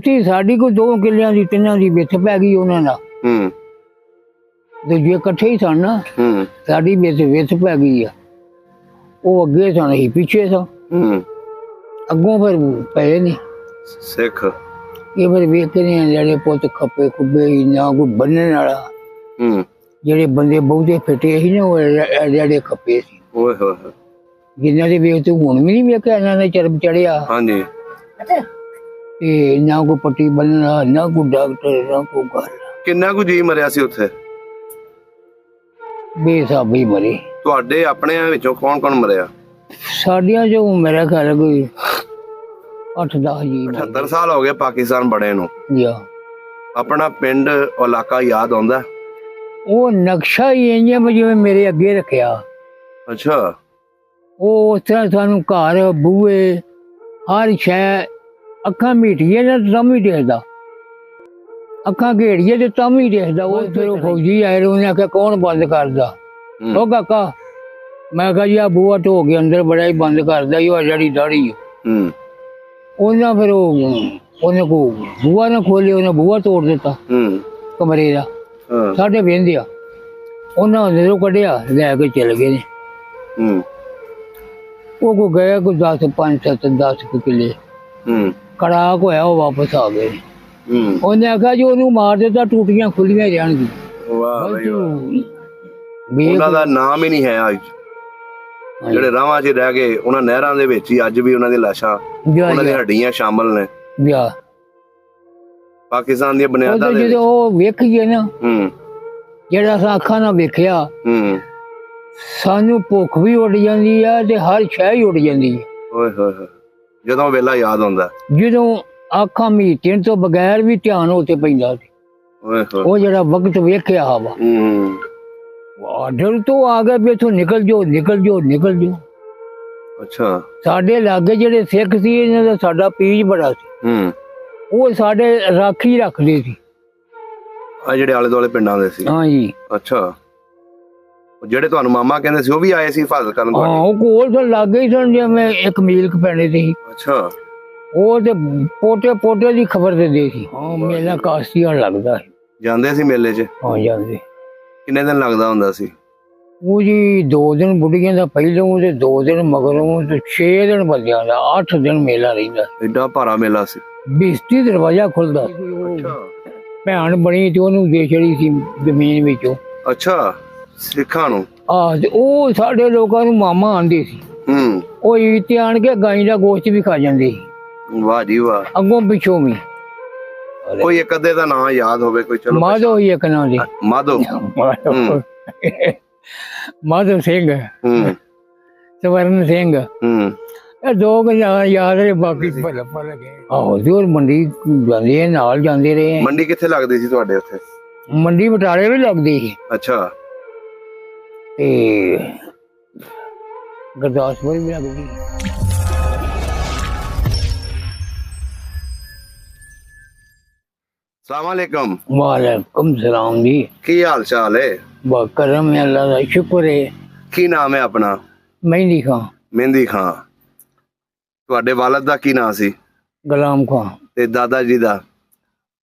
ਵਿੱਥੀ ਸਾਡੀ ਕੋਈ 2 ਕਿੱਲਿਆਂ ਦੀ 3 ਦੀ ਵਿੱਥ ਪੈ ਗਈ ਉਹਨਾਂ ਦਾ। ਦੂਜੇ ਇਕੱਠੇ ਹੀ ਸਨ ਨਾ। ਸਾਡੀ ਵਿੱਥ ਪੈ ਗਈ ਆ। ਉਹ ਅੱਗੇ ਸਨ, ਅਸੀਂ ਪਿੱਛੇ ਸਾਂ। ਅੱਗੋਂ ਫਿਰ ਪਏ ਨੇ ਸਿੱਖ। ਇਹ ਫਿਰ ਵੇਖਦੇ ਨੇ ਜਿਹੜੇ ਪੁੱਤ ਖੱਪੇ ਖੁੱਬੇ ਸੀ, ਨਾ ਕੋਈ ਬੰਨਣ ਵਾਲਾ। ਜਿਹੜੇ ਬੰਦੇ ਬਹੁਤੇ ਫਿੱਟੇ ਸੀ ਨਾ, ਉਹ ਜਿਹੜੇ ਖੱਪੇ ਸੀ। ਓਏ ਹੋਏ, ਜਿਨ੍ਹਾਂ ਦੇ ਵੇਖ ਤੂੰ ਹੁਣ ਵੀ ਨਹੀਂ ਵੇਖਿਆ, ਇਹਨਾਂ ਨੇ ਚਰਮ ਚੜਿਆ। ਹਾਂਜੀ। ਤੇ ਨਾ ਕੋਈ ਪੱਟੀ ਬੰਨਣਾ, ਨਾ ਕੋਈ ਡਾਕਟਰ, ਨਾ ਕੋਈ ਗੱਲ। ਕਿੰਨਾ ਕੁ ਜੀ ਮਰਿਆ ਸੀ ਉੱਥੇ? ਬੇਸਾਬੀ ਮਰੇ। ਤੁਹਾਡੇ ਆਪਣਿਆਂ ਵਿੱਚੋਂ ਕੌਣ ਕੌਣ ਮਰਿਆ? ਸਾਡੀਆਂ ਜੋ ਮੇਰਾ ਖਿਆਲ ਕੋਈ 8-10 ਜੀ। 78 ਸਾਲ ਹੋ ਗਏ ਪਾਕਿਸਤਾਨ ਬੜੇ ਨੂੰ। ਆਪਣਾ ਪਿੰਡ ਇਲਾਕਾ ਯਾਦ ਆਉਂਦਾ? ਉਹ ਨਕਸ਼ਾ ਹੀ ਇੰਜ ਜਿਵੇਂ ਮੇਰੇ ਅੱਗੇ ਰੱਖਿਆ। ਅੱਛਾ। ਉਹ ਉਸ ਤਰ੍ਹਾਂ ਸਾਨੂੰ ਘਰ ਬੂਹੇ ਹਰ ਸ਼ੈ, ਅੱਖਾਂ ਮੀਟੀਏ ਨਾ ਤਾਂ ਵੀ ਦੇਖਦਾ, ਅੱਖਾਂ ਘੇੜੀਏ ਤੇ ਤਾਂ ਵੀ ਦੇਖਦਾ। ਉਹ ਫਿਰ ਉਹ ਫੌਜੀ ਆਏ, ਉਹਨੇ ਆਖਿਆ ਕੌਣ ਬੰਦ ਕਰਦਾ? ਉਹ ਕਾਕਾ। ਮੈਂ ਕਿਹਾ ਜੀ ਆ ਬੂਹਾ ਢੋ ਕੇ ਅੰਦਰ ਬੜਾ ਹੀ ਬੰਦ ਕਰਦਾ ਹੀ, ਉਹ ਜਿਹੜੀ ਦਾੜੀ। ਉਹਨਾਂ ਫਿਰ ਉਹਨੇ ਕੋ ਬੂਹਾ ਨਾ ਖੋਲੇ, ਉਹਨੇ ਬੂਹਾ ਤੋੜ ਦਿੱਤਾ ਕਮਰੇ ਦਾ। ਸਾਡੇ ਵਹਿੰਦੇ ਆ, ਉਹਨਾਂ ਅੰਦਰੋਂ ਕੱਢਿਆ, ਲੈ ਕੇ ਚਲੇ ਗਏ ਨੇ। ਉਹ ਕੋ ਗਿਆ ਕੋਈ 10, 5, 7, 10 ਕਿੱਲੇ ਕੜਾਕ ਹੋਇਆ, ਉਹ ਵਾਪਸ ਆ ਗਏ। ਉਹਨੇ ਆਖਿਆ ਜੀ ਉਹਨੂੰ ਮਾਰ ਦਿੱਤਾ, ਟੂਟੀਆਂ ਖੁੱਲੀਆਂ ਰਹਿਣਗੀਆਂ। ਉਹਨਾਂ ਦਾ ਨਾਮ ਹੀ ਨਹੀਂ ਹੈ ਅੱਜ। ਜਿਹੜੇ ਰਾਵਾਂ 'ਚ ਰਹਿ ਗਏ, ਉਹਨਾਂ ਨਹਿਰਾਂ ਦੇ ਵਿੱਚ ਹੀ ਅੱਜ ਵੀ ਉਹਨਾਂ ਦੀ ਲਾਸ਼ਾਂ, ਉਹਨਾਂ ਦੀਆਂ ਹੱਡੀਆਂ ਸ਼ਾਮਲ ਨੇ ਪਾਕਿਸਤਾਨ ਦੀਆਂ ਬੁਨਿਆਦਾਂ ਦੇ। ਜਦੋਂ ਉਹ ਵੇਖੀਏ ਨਾ, ਜਿਹੜਾ ਅਸਾਂ ਅੱਖਾਂ ਨਾਲ ਵੇਖਿਆ, ਸਾਨੂੰ ਭੁੱਖ ਵੀ ਉੱਡ ਜਾਂਦੀ ਆ ਤੇ ਹਰ ਸ਼ੈ ਹੀ ਉੱਡ ਜਾਂਦੀ ਹੈ। ਓਏ ਹੋਏ, ਜਦੋਂ ਵੇਲਾ ਯਾਦ ਆਉਂਦਾ, ਜਦੋਂ ਅੱਖਾਂ ਮੀਟਣ ਤੋਂ ਬਗੈਰ ਵੀ ਧਿਆਨ ਉੱਤੇ ਪੈਂਦਾ ਸੀ। ਉਹ ਜਿਹੜਾ ਵਕਤ ਵੇਖਿਆ ਵਾ, ਡਰ ਤੋਂ ਆ ਗਿਆ ਵੀ ਇੱਥੋਂ ਨਿਕਲ ਜਾਓ, ਨਿਕਲ ਜਾਓ, ਨਿਕਲ ਜਾਓ। ਅੱਛਾ। ਸਾਡੇ ਲਾਗੇ ਜਿਹੜੇ ਸਿੱਖ ਸੀ, ਇਹਨਾਂ ਦਾ ਸਾਡਾ ਪੀਜ ਬੜਾ ਸੀ। ਉਹ ਸਾਡੇ ਰਾਖੀ ਰੱਖਦੇ ਸੀ। ਆ ਜਿਹੜੇ ਆਲੇ ਦੁਆਲੇ ਪਿੰਡਾਂ ਦੇ ਸੀ? ਹਾਂਜੀ। ਅੱਛਾ। ਜਿਹੜੇ ਤੁਹਾਨੂੰ ਮਾਮਾ ਕਹਿੰਦੇ ਸੀ, ਉਹ ਵੀ ਆਏ ਸੀ ਹਿਫਾਜ਼ਤ ਕਰਨ? ਹਾਂ, ਉਹ ਕੋਲ ਤੋਂ ਲਾਗੇ ਹੀ ਸਨ, ਜਿਵੇਂ 1 ਮੀਲ ਪੈਣੇ ਸੀ। ਅੱਛਾ। ਉਹ ਤੇ ਪੋਟੇ ਪੋਟੇ ਦੀ ਖਬਰ ਦਿੰਦੇ ਸੀ। ਹਾਂ, ਮੇਲਾ ਕਾਸਤੀਆਂ ਲੱਗਦਾ ਸੀ। ਜਾਂਦੇ ਸੀ ਮੇਲੇ 'ਚ? ਹਾਂ, ਜਾਂਦੇ। ਕਿੰਨੇ ਦਿਨ ਲੱਗਦਾ ਹੁੰਦਾ ਸੀ? ਉਹ ਜੀ 2 ਦਿਨ ਬੁੱਢੀਆਂ ਦਾ ਪਹਿਲੋਂ ਤੇ 2 ਦਿਨ ਮਗਰੋਂ ਤੇ 6 ਦਿਨ ਬੰਦਿਆਂ ਦਾ, 8 ਦਿਨ ਮੇਲਾ ਰਹਿੰਦਾ। ਏਡਾ ਭਾਰਾ ਮੇਲਾ ਸੀ? ਬਿਸਤੀ ਦਰਵਾਜ਼ਾ ਖੁੱਲਦਾ। ਭੈਣ ਬਣੀ ਤੇ ਉਹਨੂੰ ਦੇ ਛੜੀ ਸੀ ਜ਼ਮੀਨ ਵਿੱਚੋਂ। ਅੱਛਾ, ਸਿੱਖਾਂ ਨੂੰ? ਤੇ ਉਹ ਸਾਡੇ ਲੋਕਾਂ ਨੂੰ ਮਾਮਾ ਆਂਦੇ ਸੀ। ਉਹ ਇੱਥੇ ਆਣ ਕੇ ਗਾਈ ਦਾ ਗੋਸ਼ਤ ਵੀ ਖਾ ਜਾਂਦੇ ਸੀ। ਵਾਹ ਜੀ ਵਾਹ। ਅੱਗੋਂ ਪਿੱਛੋਂ ਵੀ। ਕੋਈ ਇੱਕ ਅੱਧੇ ਦਾ ਨਾਂ ਯਾਦ ਹੋਵੇ ਕੋਈ? ਚਲੋ, ਮਾਧੋ ਹੀ ਇੱਕ ਨਾਂ ਦੀ। ਮਾਧੋ। ਮਾਧੋ ਸਿੰਘ, ਸਵਰਨ ਸਿੰਘ, ਇਹ 2 ਯਾਦ ਰਹੇ, ਬਾਕੀ ਭੁੱਲ ਗਏ। ਆਹੋ ਜੀ, ਹੋਰ ਮੰਡੀ ਜਾਂਦੇ ਨਾਲ ਜਾਂਦੇ ਰਹੇ। ਮੰਡੀ ਕਿੱਥੇ ਲੱਗਦੀ ਸੀ ਤੁਹਾਡੇ ਉੱਥੇ? ਮੰਡੀ ਬਟਾਲੇ ਵੀ ਲੱਗਦੀ ਸੀ। ਅੱਛਾ। ਤੇ ਗੁਰਦਾਸਪੁਰ ਵੀ ਲੱਗਦੀ। ਸਲਾਮੁਅਲੈਕੁਮ। ਵਾਲੇਕੁਮ ਸਲਾਮ ਜੀ। ਕੀ ਹਾਲ ਚਾਲ ਹੈ? ਕਰਮ ਹੈ, ਅੱਲਾ ਦਾ ਸ਼ੁਕਰ ਹੈ। ਕੀ ਨਾਮ ਹੈ ਆਪਣਾ? ਮਹਿੰਦੀ ਖਾਂ। ਮਹਿੰਦੀ ਖਾਂ। ਤੁਹਾਡੇ ਵਾਲਦ ਦਾ ਕੀ ਨਾਮ ਸੀ? ਗੁਲਾਮ ਖਾਂ। ਤੇ ਦਾਦਾ ਜੀ ਦਾ?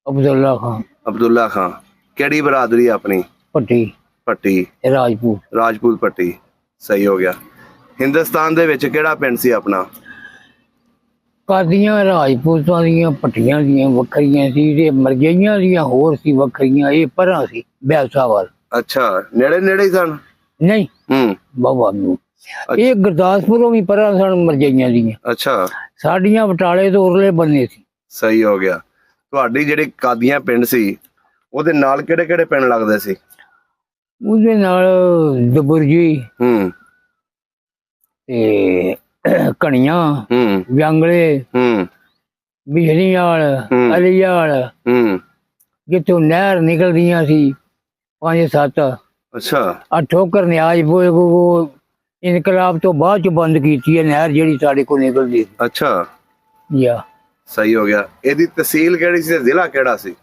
ਅਬਦੁੱਲਾ ਖਾਂ। ਅਬਦੁੱਲਾ ਖਾਂ। ਕਿਹੜੀ ਬਰਾਦਰੀ ਆਪਣੀ? ਭੱਟੀ। ਭੱਟੀ, ਰਾਜਪੂਤ। ਰਾਜਪੂਤ ਭੱਟੀ। ਸਹੀ ਹੋ ਗਿਆ। ਹਿੰਦੁਸਤਾਨ ਦੇ ਵਿੱਚ ਕਿਹੜਾ ਪਿੰਡ ਸੀ ਆਪਣਾ? ਕਾਦੀਆਂ ਰਾਜਪੂਤਾਂ ਦੀਆਂ ਭੱਟੀਆਂ ਦੀਆਂ ਵੱਖਰੀਆਂ ਸੀ ਤੇ ਮਰਜਈਆਂ ਦੀਆਂ ਹੋਰ ਸੀ ਵੱਖਰੀਆਂ। ਇਹ ਪਰਾਂ ਸੀ ਬਿਆਸਾ ਵੱਲ। ਅੱਛਾ, ਨੇੜੇ ਨੇੜੇ ਹੀ ਸਨ? ਨਹੀਂ, ਬਾਬਾ ਨੂੰ ਇਹ ਗੁਰਦਾਸਪੁਰੋਂ ਵੀ ਪਰਾਂ ਸਨ ਮਰਜਈਆਂ ਦੀਆਂ। ਅੱਛਾ। ਸਾਡੀਆਂ ਬਟਾਲੇ ਤੋਂ ਉਰਲੇ ਬੰਨੇ ਸੀ। ਸਹੀ ਹੋ ਗਿਆ। ਤੁਹਾਡੀ ਜਿਹੜੀ ਕਾਦੀਆਂ ਪਿੰਡ ਸੀ, ਉਹਦੇ ਨਾਲ ਕਿਹੜੇ ਕਿਹੜੇ ਪਿੰਡ ਲੱਗਦੇ ਸੀ? ਉਹਦੇ ਨਾਲ ਦਬੁਰਜੀ, ਤੇ ਕਣੀਆਂ, ਜੰਗਲੇ, ਬਿਜਲੀਆਲ, ਅਲੀਆਲ, ਜਿੱਥੋਂ ਨਹਿਰ ਨਿਕਲਦੀਆਂ ਸੀ 5-7। ਅੱਛਾ। ਆ ਠੋਕਰ ਨਿਆਜ ਬੋਏ ਇਨਕਲਾਬ ਤੋਂ ਬਾਅਦ ਚ ਬੰਦ ਕੀਤੀ ਹੈ ਨਹਿਰ ਜਿਹੜੀ ਸਾਡੇ ਕੋਲ ਨਿਕਲਦੀ। ਅੱਛਾ। ਯਾ ਸਹੀ ਹੋ ਗਿਆ। ਇਹਦੀ ਤਹਿਸੀਲ ਕਿਹੜੀ ਸੀ, ਜ਼ਿਲ੍ਹਾ ਕਿਹੜਾ ਸੀ?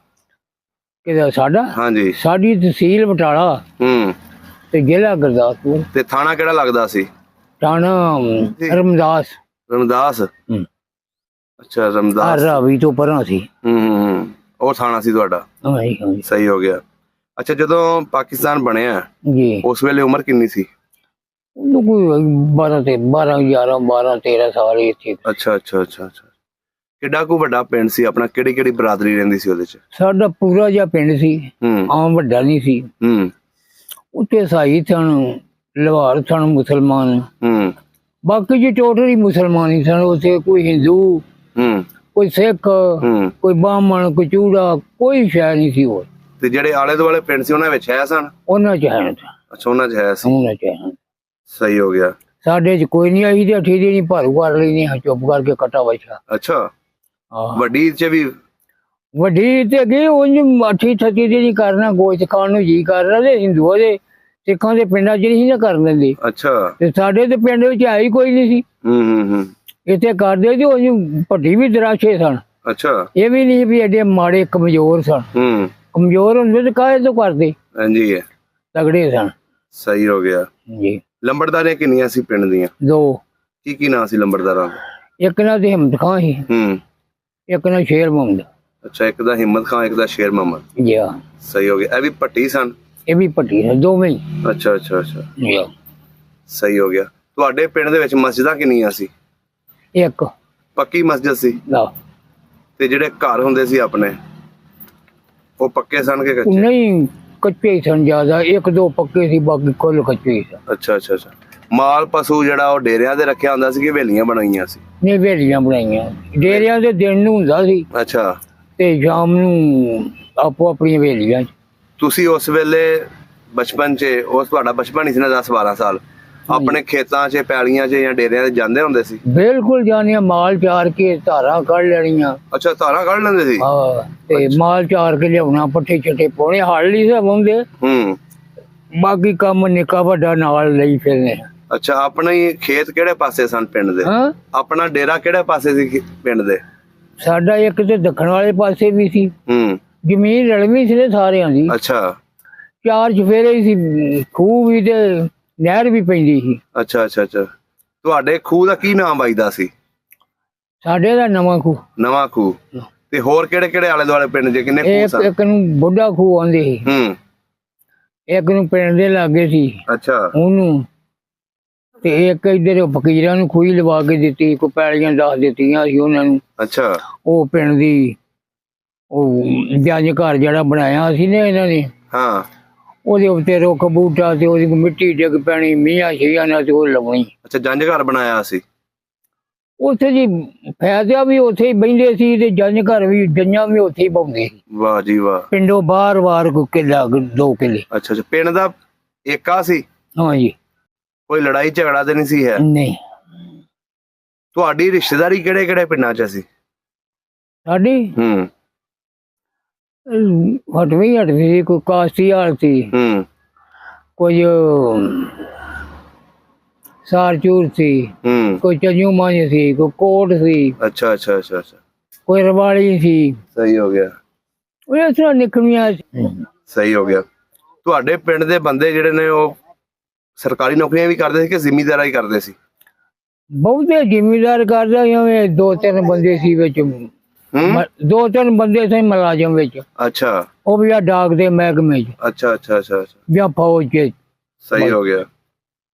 ਕਿਹਦਾ? ਸਾਡਾ? ਹਾਂਜੀ। ਸਾਡੀ ਤਹਿਸੀਲ ਬਟਾਲਾ ਤੇ ਜ਼ਿਲ੍ਹਾ ਗੁਰਦਾਸਪੁਰ। ਤੇ ਥਾਣਾ ਕਿਹੜਾ ਲੱਗਦਾ ਸੀ? ਥਾਣਾ ਰਮਦਾਸ। ਰਮਦਾਸ। ਅੱਛਾ ਆ ਰਮਦਾਸ। ਰਾਵੀ ਤੋਂ ਪਰਾਂ ਸੀ। ਉਹ ਥਾਣਾ ਸੀ ਤੁਹਾਡਾ। ਹਾਂਜੀ ਹਾਂਜੀ ਸਹੀ ਹੋ ਗਿਆ। ਅੱਛਾ ਜਦੋਂ ਪਾਕਿਸਤਾਨ ਬਣਿਆ ਜੀ। ਉਸ ਵੇਲੇ ਉਮਰ ਕਿੰਨੀ ਸੀ? ਉਹਨੂੰ ਕੋਈ 12 ਤੇ 12 11 12 13 ਸਾਲ ਇੱਥੇ। ਅੱਛਾ ਅੱਛਾ ਅੱਛਾ ਅੱਛਾ। ਕਿੱਡਾ ਕੁ ਵੱਡਾ ਪਿੰਡ ਸੀ ਆਪਣਾ? ਕਿਹੜੀ ਕਿਹੜੀ ਬਰਾਦਰੀ ਰਹਿੰਦੀ ਸੀ ਉਹਦੇ ਚ? ਸਾਡਾ ਪੂਰਾ ਜਿਹਾ ਪਿੰਡ ਸੀ, ਆਮ ਵੱਡਾ ਨਹੀਂ ਸੀ। ਉੱਥੇ ਸਾਈ ਸਨ, ਲਵਾਰ ਸਨ ਮੁਸਲਮਾਨ, ਬਾਕੀ ਜੀ ਟੋਟਲ ਹੀ ਮੁਸਲਮਾਨ ਹੀ ਸਨ। ਉੱਥੇ ਕੋਈ ਹਿੰਦੂ, ਕੋਈ ਸਿੱਖ, ਕੋਈ ਬਾਹਮਣ, ਕੋਈ ਚੂੜਾ, ਕੋਈ ਸ਼ੈ ਨਹੀਂ ਸੀ ਹੋਰ। ਤੇ ਜਿਹੜੇ ਆਲੇ ਦੁਆਲੇ ਪਿੰਡ ਸੀ ਉਹਨਾਂ ਵਿੱਚ ਹੈ ਸਨ? ਉਹਨਾਂ ਚ ਹੈ, ਅੱਛਾ ਉਹਨਾਂ ਚ ਹੈ ਸੀ। ਉਹਨਾਂ ਚ ਹੈ। ਸਹੀ ਹੋ ਗਿਆ। ਸਾਡੇ ਚ ਕੋਈ ਨਹੀਂ ਆਈ ਤੇ ਅੱਠੀ ਦੀ ਨਹੀਂ ਭਾਰੂ ਕਰ ਲਈ, ਚੁੱਪ ਕਰਕੇ ਕਟਾ ਵਛਾ। ਅੱਛਾ ਹਾਂ ਵੱਡੀ ਚ ਵੀ? ਵੱਡੀ ਤੇ ਗਈ ਉਹ ਅੱਠੀ ਠੱਤੀ ਦੀ ਨਹੀਂ ਕਰਨਾ, ਗੋਸ਼ਤ ਖਾਣ ਨੂੰ ਜੀ ਕਰ ਰਿਹਾ। ਤੇ ਹਿੰਦੂਆਂ ਦੇ ਸਿੱਖਾਂ ਦੇ ਪਿੰਡਾਂ ਚ ਨਹੀਂ ਸੀ ਨਾ ਕਰਨ ਦਿੰਦੇ। ਅੱਛਾ। ਤੇ ਸਾਡੇ ਤੇ ਪਿੰਡ ਵਿੱਚ ਹੈ ਹੀ ਕੋਈ ਨਹੀਂ ਸੀ। ਇੱਥੇ ਕਰਦੇ ਸੀ ਉਹ ਭੱਟੀ ਵੀ ਦਰਾਸ਼ੇ ਸਨ। ਅੱਛਾ ਇਹ ਵੀ ਨਹੀਂ ਵੀ ਐਡੇ ਮਾੜੇ ਕਮਜ਼ੋਰ ਸਨ। ਕਮਜ਼ੋਰ ਹੁੰਦੇ ਤੇ ਕਾਹਦੇ ਤੋਂ ਕਰਦੇ? ਹਾਂਜੀ ਤਗੜੇ ਸਨ। ਸਹੀ ਹੋ ਗਿਆ ਜੀ। ਲੰਬੜਦਾਰੀਆਂ ਕਿੰਨੀਆਂ ਸੀ ਪਿੰਡ ਦੀਆਂ? 2। ਕੀ ਕੀ ਨਾਂ ਸੀ ਲੰਬੜਦਾਰਾਂ ਦਾ? ਇੱਕ ਨਾਲ ਤੇ ਹਿੰਮਤ ਖਾਂ ਸੀ, ਇੱਕ ਨਾਲ ਸ਼ੇਰ ਮੁਹੰਮਦ। ਅੱਛਾ ਇੱਕ ਦਾ ਹਿੰਮਤ ਖਾਂ, ਇੱਕ ਦਾ ਸ਼ੇਰ ਮੁਹੰਮਦ। ਜੀ। ਸਹੀ ਹੋ ਗਿਆ। ਇਹ ਵੀ ਭੱਟੀ ਸਨ? ਇਹ ਵੀ ਭੱਟੀ ਸਨ, ਦੋਵੇਂ ਹੀ। ਅੱਛਾ ਅੱਛਾ ਅੱਛਾ। ਜੀ। ਸਹੀ ਹੋ ਗਿਆ। ਤੁਹਾਡੇ ਪਿੰਡ ਦੇ ਵਿੱਚ ਮਸਜਿਦਾਂ ਕਿੰਨੀਆਂ ਸੀ? ਇੱਕ। ਪੱਕੀ ਮਸਜਿਦ ਸੀ? ਤੇ ਜਿਹੜੇ ਘਰ ਹੁੰਦੇ ਸੀ ਆਪਣੇ ਉਹ ਪੱਕੇ ਸਨ ਕਿ ਕੱਚੇ? ਨਹੀਂ ਕੱਚੇ ਹੀ ਸਨ ਜ਼ਿਆਦਾ, ਇੱਕ ਦੋ ਪੱਕੇ ਸੀ, ਬਾਕੀ ਕੁੱਲ ਕੱਚੇ ਹੀ ਸਨ। ਅੱਛਾ ਅੱਛਾ ਅੱਛਾ। ਮਾਲ ਪਸ਼ੂ ਜਿਹੜਾ ਉਹ ਡੇਰਿਆਂ ਤੇ ਰੱਖਿਆ ਹੁੰਦਾ ਸੀ ਕਿ ਹਵੇਲੀਆਂ ਬਣਾਈਆਂ ਸੀ? ਨਹੀਂ ਹਵੇਲੀਆਂ ਬਣਾਈਆਂ। ਡੇਰਿਆਂ ਦੇ ਦਿਨ ਨੂੰ ਹੁੰਦਾ ਸੀ ਅੱਛਾ। ਤੇ ਸ਼ਾਮ ਨੂੰ ਆਪੋ ਆਪਣੀਆਂ ਹਵੇਲੀਆਂ 'ਚ। ਤੁਸੀਂ ਉਸ ਵੇਲੇ ਬਚਪਨ 'ਚ, ਉਸ ਤੁਹਾਡਾ ਬਚਪਨ ਹੀ ਸੀ ਨਾ 10 12 ਸਾਲ, ਆਪਣੇ ਖੇਤਾਂ 'ਚ ਪੈਲੀਆਂ 'ਚ ਜਾਂ ਡੇਰਿਆਂ 'ਚ ਜਾਂਦੇ ਹੁੰਦੇ ਸੀ? ਬਿਲਕੁਲ ਜਾਣੀਆਂ, ਮਾਲ ਚਾਰ ਕੇ ਧਾਰਾਂ ਕੱਢ ਲੈਣੀਆਂ। ਅੱਛਾ ਧਾਰਾਂ ਕੱਢ ਲੈਂਦੇ ਸੀ? ਹਾਂ ਤੇ ਮਾਲ ਚਾਰ ਕੇ ਲਿਆਉਣਾ, ਪੱਠੇ ਛੱਟੇ ਪਾਉਣੇ, ਹਲ ਨਹੀਂ ਸੀ ਹੁੰਦੇ। ਬਾਕੀ ਕੰਮ ਨਿੱਕਾ ਵੱਡਾ ਨਾਲ ਲਈ ਫਿਰਨੇ। ਅੱਛਾ ਆਪਣੇ ਖੇਤ ਕਿਹੜੇ ਪਾਸੇ ਸਨ ਪਿੰਡ ਦੇ? ਆਪਣਾ ਡੇਰਾ ਕਿਹੜੇ ਪਾਸੇ ਸੀ ਪਿੰਡ ਦੇ? ਸਾਡਾ ਇੱਕ ਤੇ ਦੱਖਣ ਵਾਲੇ ਪਾਸੇ ਵੀ ਸੀ। ਜ਼ਮੀਨ ਰਲਵੀਂ ਸੀ ਨੇ ਸਾਰਿਆਂ ਦੀ। ਅੱਛਾ। 4 ਚੁਫੇਰੇ ਹੀ ਸੀ, ਖੂਹ ਵੀ ਤੇ ਨਹਿਰ ਵੀ ਪੈਂਦੀ ਸੀ। ਅੱਛਾ ਅੱਛਾ ਅੱਛਾ। ਤੁਹਾਡੇ ਖੂਹ ਦਾ ਕੀ ਨਾਮ ਵੱਜਦਾ ਸੀ? ਸਾਡੇ ਦਾ ਨਵਾਂ ਖੂਹ। ਨਵਾਂ ਖੂਹ। ਤੇ ਹੋਰ ਕਿਹੜੇ ਕਿਹੜੇ ਆਲੇ ਦੁਆਲੇ ਪਿੰਡ 'ਚ ਕਿੰਨੇ ਖੂਹ ਸਨ? ਇੱਕ ਨੂੰ ਬੁੱਢਾ ਖੂਹ ਆਂਦੇ ਸੀ, ਇੱਕ ਨੂੰ ਪਿੰਡ ਦੇ ਲਾਗੇ ਸੀ ਅੱਛਾ ਉਹਨੂੰ, ਤੇ ਇੱਕ ਇੱਧਰ ਫਕੀਰਾਂ ਨੂੰ ਖੂਹੀ ਲਵਾ ਕੇ ਦਿੱਤੀ, ਕੋਈ ਪੈਲੀਆਂ 10 ਦਿੱਤੀਆਂ ਸੀ ਉਹਨਾਂ ਨੂੰ। ਅੱਛਾ। ਉਹ ਪਿੰਡ ਦੀ ਉਹ ਜੰਜ ਘਰ ਜਿਹੜਾ ਬਣਾਇਆ ਸੀ ਨਾ ਇਹਨਾਂ ਨੇ, ਹਾਂ ਉਹਦੇ ਉੱਤੇ ਰੁੱਖ ਬੂਟਾ ਤੇ ਉਹਦੀ ਮਿੱਟੀ ਡਿੱਗ ਪੈਣੀ ਮੀਆਂ ਛੀਆਂ ਨਾਲ ਤੇ ਉਹ ਲਾਉਣੀ। ਅੱਛਾ ਜੰਜ ਘਰ ਬਣਾਇਆ ਸੀ ਉੱਥੇ ਜੀ, ਫਾਇਦਾ ਵੀ ਉੱਥੇ ਹੀ ਬਹਿੰਦੇ ਸੀ ਤੇ ਜੰਜ ਘਰ ਵੀ, ਜੰਜਾਂ ਵੀ ਉੱਥੇ ਹੀ ਪਾਉਂਦੇ ਸੀ। ਵਾਹ ਜੀ ਵਾਹ। ਪਿੰਡੋਂ ਬਾਹਰ ਕੋਈ ਕਿੱਲਾ 2 ਕਿੱਲੇ। ਅੱਛਾ ਅੱਛਾ। ਪਿੰਡ ਦਾ ਏਕਾ ਸੀ? ਹਾਂ ਜੀ। ਕੋਈ ਲੜਾਈ ਝਗੜਾ ਤੇ ਨਹੀਂ ਸੀ ਹੈ? ਨਹੀਂ। ਤੁਹਾਡੀ ਰਿਸ਼ਤੇਦਾਰੀ ਕਿਹੜੇ ਕਿਹੜੇ ਪਿੰਡਾਂ 'ਚ ਸੀ? ਸਾਡੀ ਹਟਵੀਂ ਸੀ, ਕੋਈ ਕਾਸਤੀਆਲ ਸੀ, ਕੋਈ ਸਾਰਚੂਰ ਸੀ, ਕੋਈ ਚੰਜੂ ਮਾਝ ਸੀ, ਕੋਈ ਕੋਟ ਸੀ। ਅੱਛਾ ਅੱਛਾ ਅੱਛਾ ਅੱਛਾ। ਕੋਈ ਰਵਾਲੀ ਸੀ। ਸਹੀ ਹੋ ਗਿਆ। ਉਹ ਇਸ ਤਰ੍ਹਾਂ ਨਿਕਲੀਆਂ। ਸਹੀ ਹੋ ਗਿਆ। ਤੁਹਾਡੇ ਪਿੰਡ ਦੇ ਬੰਦੇ ਜਿਹੜੇ ਨੇ ਉਹ ਸਰਕਾਰੀ ਨੌਕਰੀਆਂ ਵੀ ਕਰਦੇ ਸੀ ਕਿ ਜ਼ਿਮੀਂਦਾਰਾਂ ਹੀ ਕਰਦੇ ਸੀ? ਬਹੁਤੇ ਜ਼ਿਮੀਂਦਾਰ ਕਰਦਾ, ਜਿਵੇਂ 2-3 ਬੰਦੇ ਸੀ ਵਿੱਚ, 2-3 ਬੰਦੇ ਸੀ ਮੁਲਾਜ਼ਮ ਵਿੱਚ। ਅੱਛਾ। ਉਹ ਵੀ ਆ ਡਾਕ ਦੇ ਮਹਿਕਮੇ 'ਚ। ਅੱਛਾ ਅੱਛਾ ਅੱਛਾ ਅੱਛਾ। ਜਾਂ ਫੌਜ 'ਚ। ਸਹੀ ਹੋ ਗਿਆ।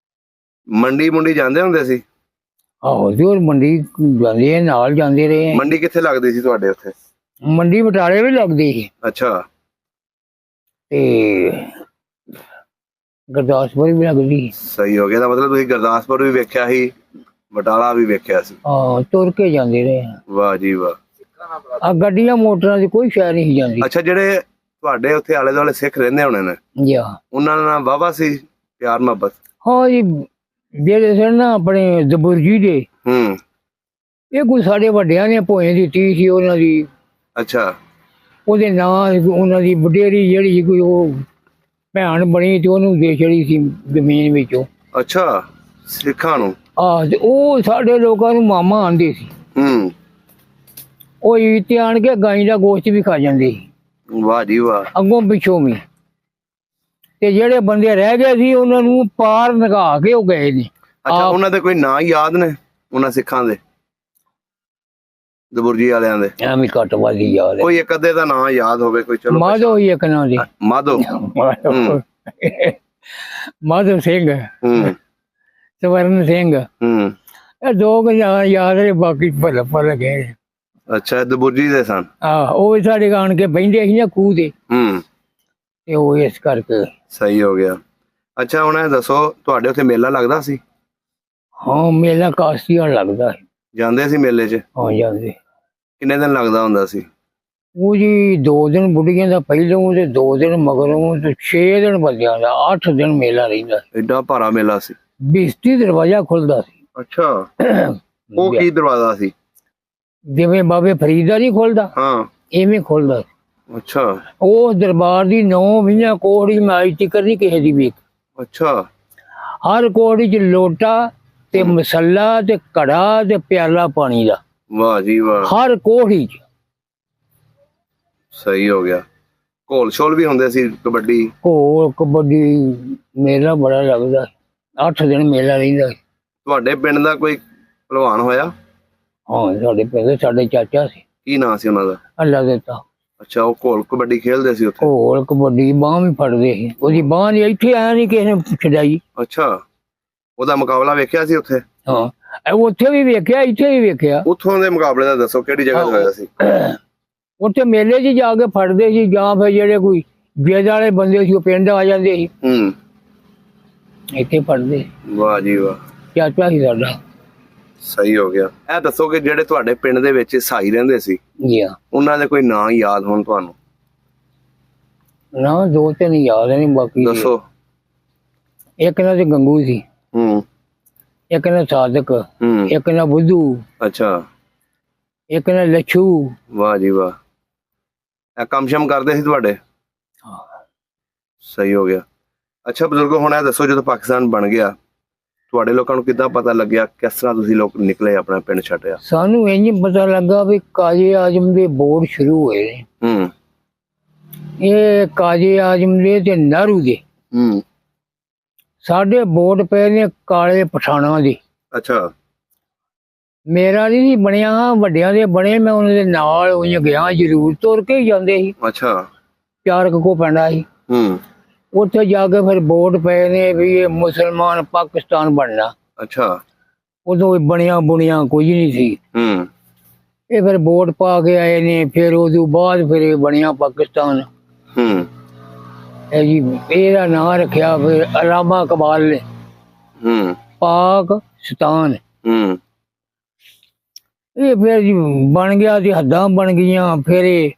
ਮੰਡੀ ਮੁੰਡੀ ਜਾਂਦੇ ਹੁੰਦੇ ਸੀ? ਆਹੋ ਜੀ, ਹੋਰ ਮੰਡੀ ਜਾਂਦੇ, ਨਾਲ ਜਾਂਦੇ ਰਹੇ। ਮੰਡੀ ਕਿੱਥੇ ਲੱਗਦੀ ਸੀ ਤੁਹਾਡੇ ਉੱਥੇ? ਮੰਡੀ ਬਟਾਲੇ ਵੀ ਲੱਗਦੀ ਸੀ। ਅੱਛਾ। ਤੇ ਗੁਰਦਾਸਪੁਰ ਵੀ ਲੱਗਦੀ। ਸਹੀ ਹੋ ਗਿਆ। ਦਾ ਮਤਲਬ ਤੁਸੀਂ ਗੁਰਦਾਸਪੁਰ ਵੀ ਵੇਖਿਆ ਸੀ, ਬਟਾਲਾ ਵੀ ਵੇਖਿਆ ਸੀ? ਹਾਂ ਤੁਰ ਕੇ ਜਾਂਦੇ ਰਹੇ। ਵਾਹ ਜੀ ਵਾਹ। ਆ ਗੱਡੀਆਂ ਮੋਟਰਾਂ ਦੀ ਕੋਈ ਸ਼ੈ ਨਹੀਂ ਜਾਂਦੀ। ਅੱਛਾ ਜਿਹੜੇ ਤੁਹਾਡੇ ਉੱਥੇ ਆਲੇ ਦੁਆਲੇ ਸਿੱਖ ਰਹਿੰਦੇ ਹੋਣੇ ਨੇ, ਉਹਨਾਂ ਨਾਲ ਵਾਹਵਾ ਸੀ ਪਿਆਰ ਮੁਹੱਬਤ? ਹਾਂ ਜੀ, ਜਿਹੜੇ ਸਨ ਨਾ ਆਪਣੇ ਦਬੁਰਜੀ ਦੇ, ਇਹ ਕੋਈ ਸਾਡੇ ਵੱਡਿਆਂ ਨੇ ਭੋਏ ਦਿੱਤੀ ਸੀ ਉਹਨਾਂ ਦੀ। ਅੱਛਾ। ਉਹਦੇ ਨਾਂ ਉਹਨਾਂ ਦੀ ਵਡੇਰੀ ਜਿਹੜੀ ਕੋਈ ਉਹ ਭੈਣ ਬਣੀ ਤੇ ਉਹਨੂੰ ਦੇ ਛੜੀ ਸੀ ਜ਼ਮੀਨ ਵਿੱਚੋਂ। ਅੱਛਾ ਸਿੱਖਾਂ ਨੂੰ? ਤੇ ਉਹ ਸਾਡੇ ਲੋਕਾਂ ਨੂੰ ਮਾਮਾ ਆਂਦੇ ਸੀ। ਉਹ ਇੱਥੇ ਆਣ ਕੇ ਗਾਈ ਦਾ ਗੋਸ਼ਤ ਵੀ ਖਾ ਜਾਂਦੇ ਸੀ। ਵਾਹ ਜੀ ਵਾਹ। ਅੱਗੋਂ ਪਿੱਛੋਂ ਵੀ। ਤੇ ਜਿਹੜੇ ਬੰਦੇ ਰਹਿ ਗਏ ਸੀ ਉਹਨਾਂ ਨੂੰ ਪਾਰ ਲਗਾ ਕੇ ਉਹ ਗਏ ਨੇ। ਅੱਛਾ ਉਹਨਾਂ ਦੇ ਕੋਈ ਨਾਂ ਯਾਦ ਨੇ ਉਹਨਾਂ ਸਿੱਖਾਂ ਦੇ? ਦਬੁਰਜੀ ਵਾਲਿਆਂ ਦੇ ਐਵੇਂ ਘੱਟ ਵੱਧ ਹੀ ਯਾਦ ਹੈ। ਕੋਈ ਇੱਕ ਅੱਧੇ ਦਾ ਨਾਂ ਯਾਦ ਹੋਵੇ ਕੋਈ, ਚਲੋ ਮਾਧੋ ਹੀ ਇੱਕ ਨਾਂ ਦੀ, ਮਾਧੋ। ਮਾਧੋ ਸਿੰਘ, ਹੂੰ ਸਵਰਨ ਸਿੰਘ, ਹੂੰ ਇਹ ਦੋ ਕੁ ਯਾਦ ਨੇ, ਬਾਕੀ ਭੁੱਲ ਗਏ। ਅੱਛਾ, ਦਬੁਰਜੀ ਦੇ ਸਨ। ਉਹ ਵੀ ਸਾਡੇ ਆਣ ਕੇ ਬਹਿੰਦੇ ਸੀ ਨਾ ਖੂਹ ਤੇ, ਹੂੰ ਤੇ ਉਹ ਇਸ ਕਰਕੇ। ਸਹੀ ਹੋ ਗਿਆ। ਅੱਛਾ ਹੁਣ ਇਹ ਦੱਸੋ, ਤੁਹਾਡੇ ਉੱਥੇ ਮੇਲਾ ਲੱਗਦਾ ਸੀ? ਹਾਂ, ਮੇਲਾ ਕਾਸਤੀਆਂ ਲੱਗਦਾ ਸੀ। ਜਾਂਦੇ ਸੀ ਮੇਲੇ 'ਚ? ਹਾਂ ਜਾਂਦੇ। ਕਿੰਨੇ ਦਿਨ ਲੱਗਦਾ ਹੁੰਦਾ ਸੀ? ਉਹ ਜੀ 2 ਦਿਨ ਬੁੱਢੀਆਂ ਦਾ ਪਹਿਲੋਂ ਤੇ 2 ਦਿਨ ਮਗਰੋਂ ਤੇ 6 ਦਿਨ ਬੰਦਿਆਂ ਦਾ, 8 ਦਿਨ ਮੇਲਾ ਰਹਿੰਦਾ। ਐਡਾ ਭਾਰਾ ਮੇਲਾ ਸੀ? ਬਿਸਤੀ ਦਰਵਾਜ਼ਾ ਖੁੱਲਦਾ ਸੀ। ਅੱਛਾ, ਉਹ ਕੀ ਦਰਵਾਜ਼ਾ ਸੀ? ਜਿਵੇਂ ਬਾਬੇ ਫਰੀਦ ਦਾ ਨਹੀਂ ਖੁੱਲਦਾ, ਹਾਂ ਐਵੇਂ ਖੁੱਲਦਾ। ਅੱਛਾ। ਉਹ ਦਰਬਾਰ ਦੀ 9 ਕੋਹੜੀ ਮਾਈ ਟਿਕਰ ਨਹੀਂ ਕਿਸੇ ਦੀ ਵੇਖ। ਅੱਛਾ। ਹਰ ਕੋਹੜੀ 'ਚ ਲੋਟਾ ਤੇ ਮਸੱਲਾ ਤੇ ਘੜਾ ਤੇ ਪਿਆਲਾ ਪਾਣੀ ਦਾ। ਵਾਹ ਜੀ ਵਾਹ। ਹਰ ਕੋਹੜੀ 'ਚ। ਸਹੀ ਹੋ ਗਿਆ। ਘੋਲ ਛੋਲ ਵੀ ਹੁੰਦੇ ਸੀ, ਕਬੱਡੀ? ਘੋਲ ਕਬੱਡੀ, ਮੇਲਾ ਬੜਾ ਲੱਗਦਾ। 8 ਦਿਨ ਮੇਲਾ ਰਹਿੰਦਾ। ਤੁਹਾਡੇ ਪਿੰਡ ਦਾ ਕੋਈ ਭਲਵਾਨ ਹੋਇਆ? ਹਾਂ, ਸਾਡੇ ਪਿੰਡ ਸਾਡੇ ਚਾਚਾ ਸੀ। ਕੀ ਨਾਂ ਸੀ ਉਹਨਾਂ ਦਾ? ਅੱਲਾ ਦਿੱਤਾ। ਅੱਛਾ, ਉਹ ਘੋਲ ਕਬੱਡੀ ਖੇਲਦੇ ਸੀ ਉੱਥੇ? ਘੋਲ ਕਬੱਡੀ, ਬਾਂਹ ਵੀ ਫੜਦੇ ਸੀ। ਉਹਦੀ ਬਾਂਹ ਨਹੀਂ ਇੱਥੇ ਆਇਆ ਨਹੀਂ ਕਿਸੇ ਨੇ ਛਡਾਈ। ਅੱਛਾ, ਉਹਦਾ ਮੁਕਾਬਲਾ ਵੇਖਿਆ ਸੀ ਉੱਥੇ? ਹਾਂ, ਉੱਥੇ ਵੀ ਵੇਖਿਆ, ਇੱਥੇ ਵੀ ਵੇਖਿਆ। ਉੱਥੋਂ ਦੇ ਮੁਕਾਬਲੇ ਦਾ ਦੱਸੋ, ਕਿਹੜੀ ਜਗ੍ਹਾ ਤੇ ਹੋਇਆ ਸੀ? ਉੱਥੇ ਮੇਲੇ 'ਚ ਜਾ ਕੇ ਫੜਦੇ ਸੀ, ਜਾਂ ਫਿਰ ਜਿਹੜੇ ਕੋਈ ਜਿੱਦ ਵਾਲੇ ਬੰਦੇ ਸੀ ਉਹ ਪਿੰਡ ਆ ਜਾਂਦੇ ਸੀ, ਹੂੰ ਇੱਥੇ ਫੜਦੇ। ਵਾਹ ਜੀ ਵਾਹ। ਚਾਚਾ ਸੀ ਸਾਡਾ। ਸਹੀ ਹੋ ਗਿਆ। ਇਹ ਦੱਸੋ ਕਿ ਜਿਹੜੇ ਤੁਹਾਡੇ ਪਿੰਡ ਦੇ ਵਿੱਚ ਸਾਈ ਰਹਿੰਦੇ ਸੀ, ਜੀ ਹਾਂ। ਉਹਨਾਂ ਦੇ ਕੋਈ ਨਾਂ ਯਾਦ ਹੋਣ ਤੁਹਾਨੂੰ? ਨਾ, 2-3 ਯਾਦ ਨਹੀਂ, ਬਾਕੀ ਦੱਸੋ। ਇੱਕ ਨਾ ਤੇ ਗੰਗੂ ਸੀ, ਹੂੰ ਇੱਕ ਨਾ ਸਾਦਕ, ਹੂੰ ਇੱਕ ਨਾ ਬੁੱਧੂ, ਅੱਛਾ। ਇੱਕ ਨਾ ਲੱਛੂ। ਵਾਹ ਜੀ ਵਾਹ। ਇਹ ਕੰਮ ਸ਼ਮ ਕਰਦੇ ਸੀ ਤੁਹਾਡੇ? ਹਾਂ। ਸਹੀ ਹੋ ਗਿਆ। ਅੱਛਾ ਬਜ਼ੁਰਗੋ, ਹੁਣ ਇਹ ਦੱਸੋ, ਜਦੋਂ ਪਾਕਿਸਤਾਨ ਬਣ ਗਿਆ, ਤੁਹਾਡੇ ਲੋਕਾਂ ਨੂੰ ਕਿੱਦਾਂ ਪਤਾ ਲੱਗਿਆ? ਕਿਸ ਤਰ੍ਹਾਂ ਤੁਸੀਂ ਲੋਕ ਨਿਕਲੇ, ਆਪਣਾ ਪਿੰਡ ਛੱਡਿਆ? ਸਾਨੂੰ ਇੰਜ ਪਤਾ ਲੱਗਾ ਵੀ ਕਾਜ਼ੀ ਆਜ਼ਮ ਦੇ ਬੋਰਡ ਸ਼ੁਰੂ ਹੋਏ ਨੇ। ਹੂੰ ਇਹ ਕਾਜ਼ੀ ਆਜ਼ਮ ਦੇ ਤੇ ਨਹਿਰੂ ਦੇ ਹੂੰ ਸਾਡੇ ਬੋਰਡ ਪਏ ਨੇ ਕਾਲੇ ਪਠਾਨਾਂ ਦੇ। ਅੱਛਾ। ਮੇਰਾ ਨਹੀਂ ਸੀ ਬਣਿਆ, ਵੱਡਿਆਂ ਦੇ ਬਣੇ। ਮੈਂ ਉਹਨਾਂ ਦੇ ਨਾਲ ਉਹੀ ਗਿਆ, ਜ਼ਰੂਰ ਤੁਰ ਕੇ ਹੀ ਜਾਂਦੇ ਸੀ। ਅੱਛਾ। 4 ਕੋ ਪੈਂਦਾ ਸੀ। ਹੂੰ ਉੱਥੇ ਜਾ ਕੇ ਫਿਰ ਬੋਰਡ ਪਏ ਨੇ ਵੀ ਇਹ ਮੁਸਲਮਾਨ ਪਾਕਿਸਤਾਨ ਬਣਨਾ। ਅੱਛਾ। ਉਦੋਂ ਬਣਿਆ ਬੁਣਿਆ ਕੁਝ ਨਹੀਂ ਸੀ। ਹੂੰ ਇਹ ਫਿਰ ਵੋਟ ਪਾ ਕੇ ਆਏ ਨੇ, ਫਿਰ ਉਦੋਂ ਬਾਅਦ ਫਿਰ ਇਹ ਬਣਿਆ ਪਾਕਿਸਤਾਨ। ਹੂੰ ਇਹ ਜੀ ਇਹਦਾ ਨਾਂ ਰੱਖਿਆ ਫਿਰ ਅਲਾਮਾ ਇਕਬਾਲ ਨੇ, ਹੂੰ ਪਾਕਿਸਤਾਨ। ਹੂੰ ਇਹ ਫਿਰ ਜੀ ਬਣ ਗਿਆ ਤੇ ਹੱਦਾਂ ਬਣ ਗਈਆਂ। ਫਿਰ ਇਹ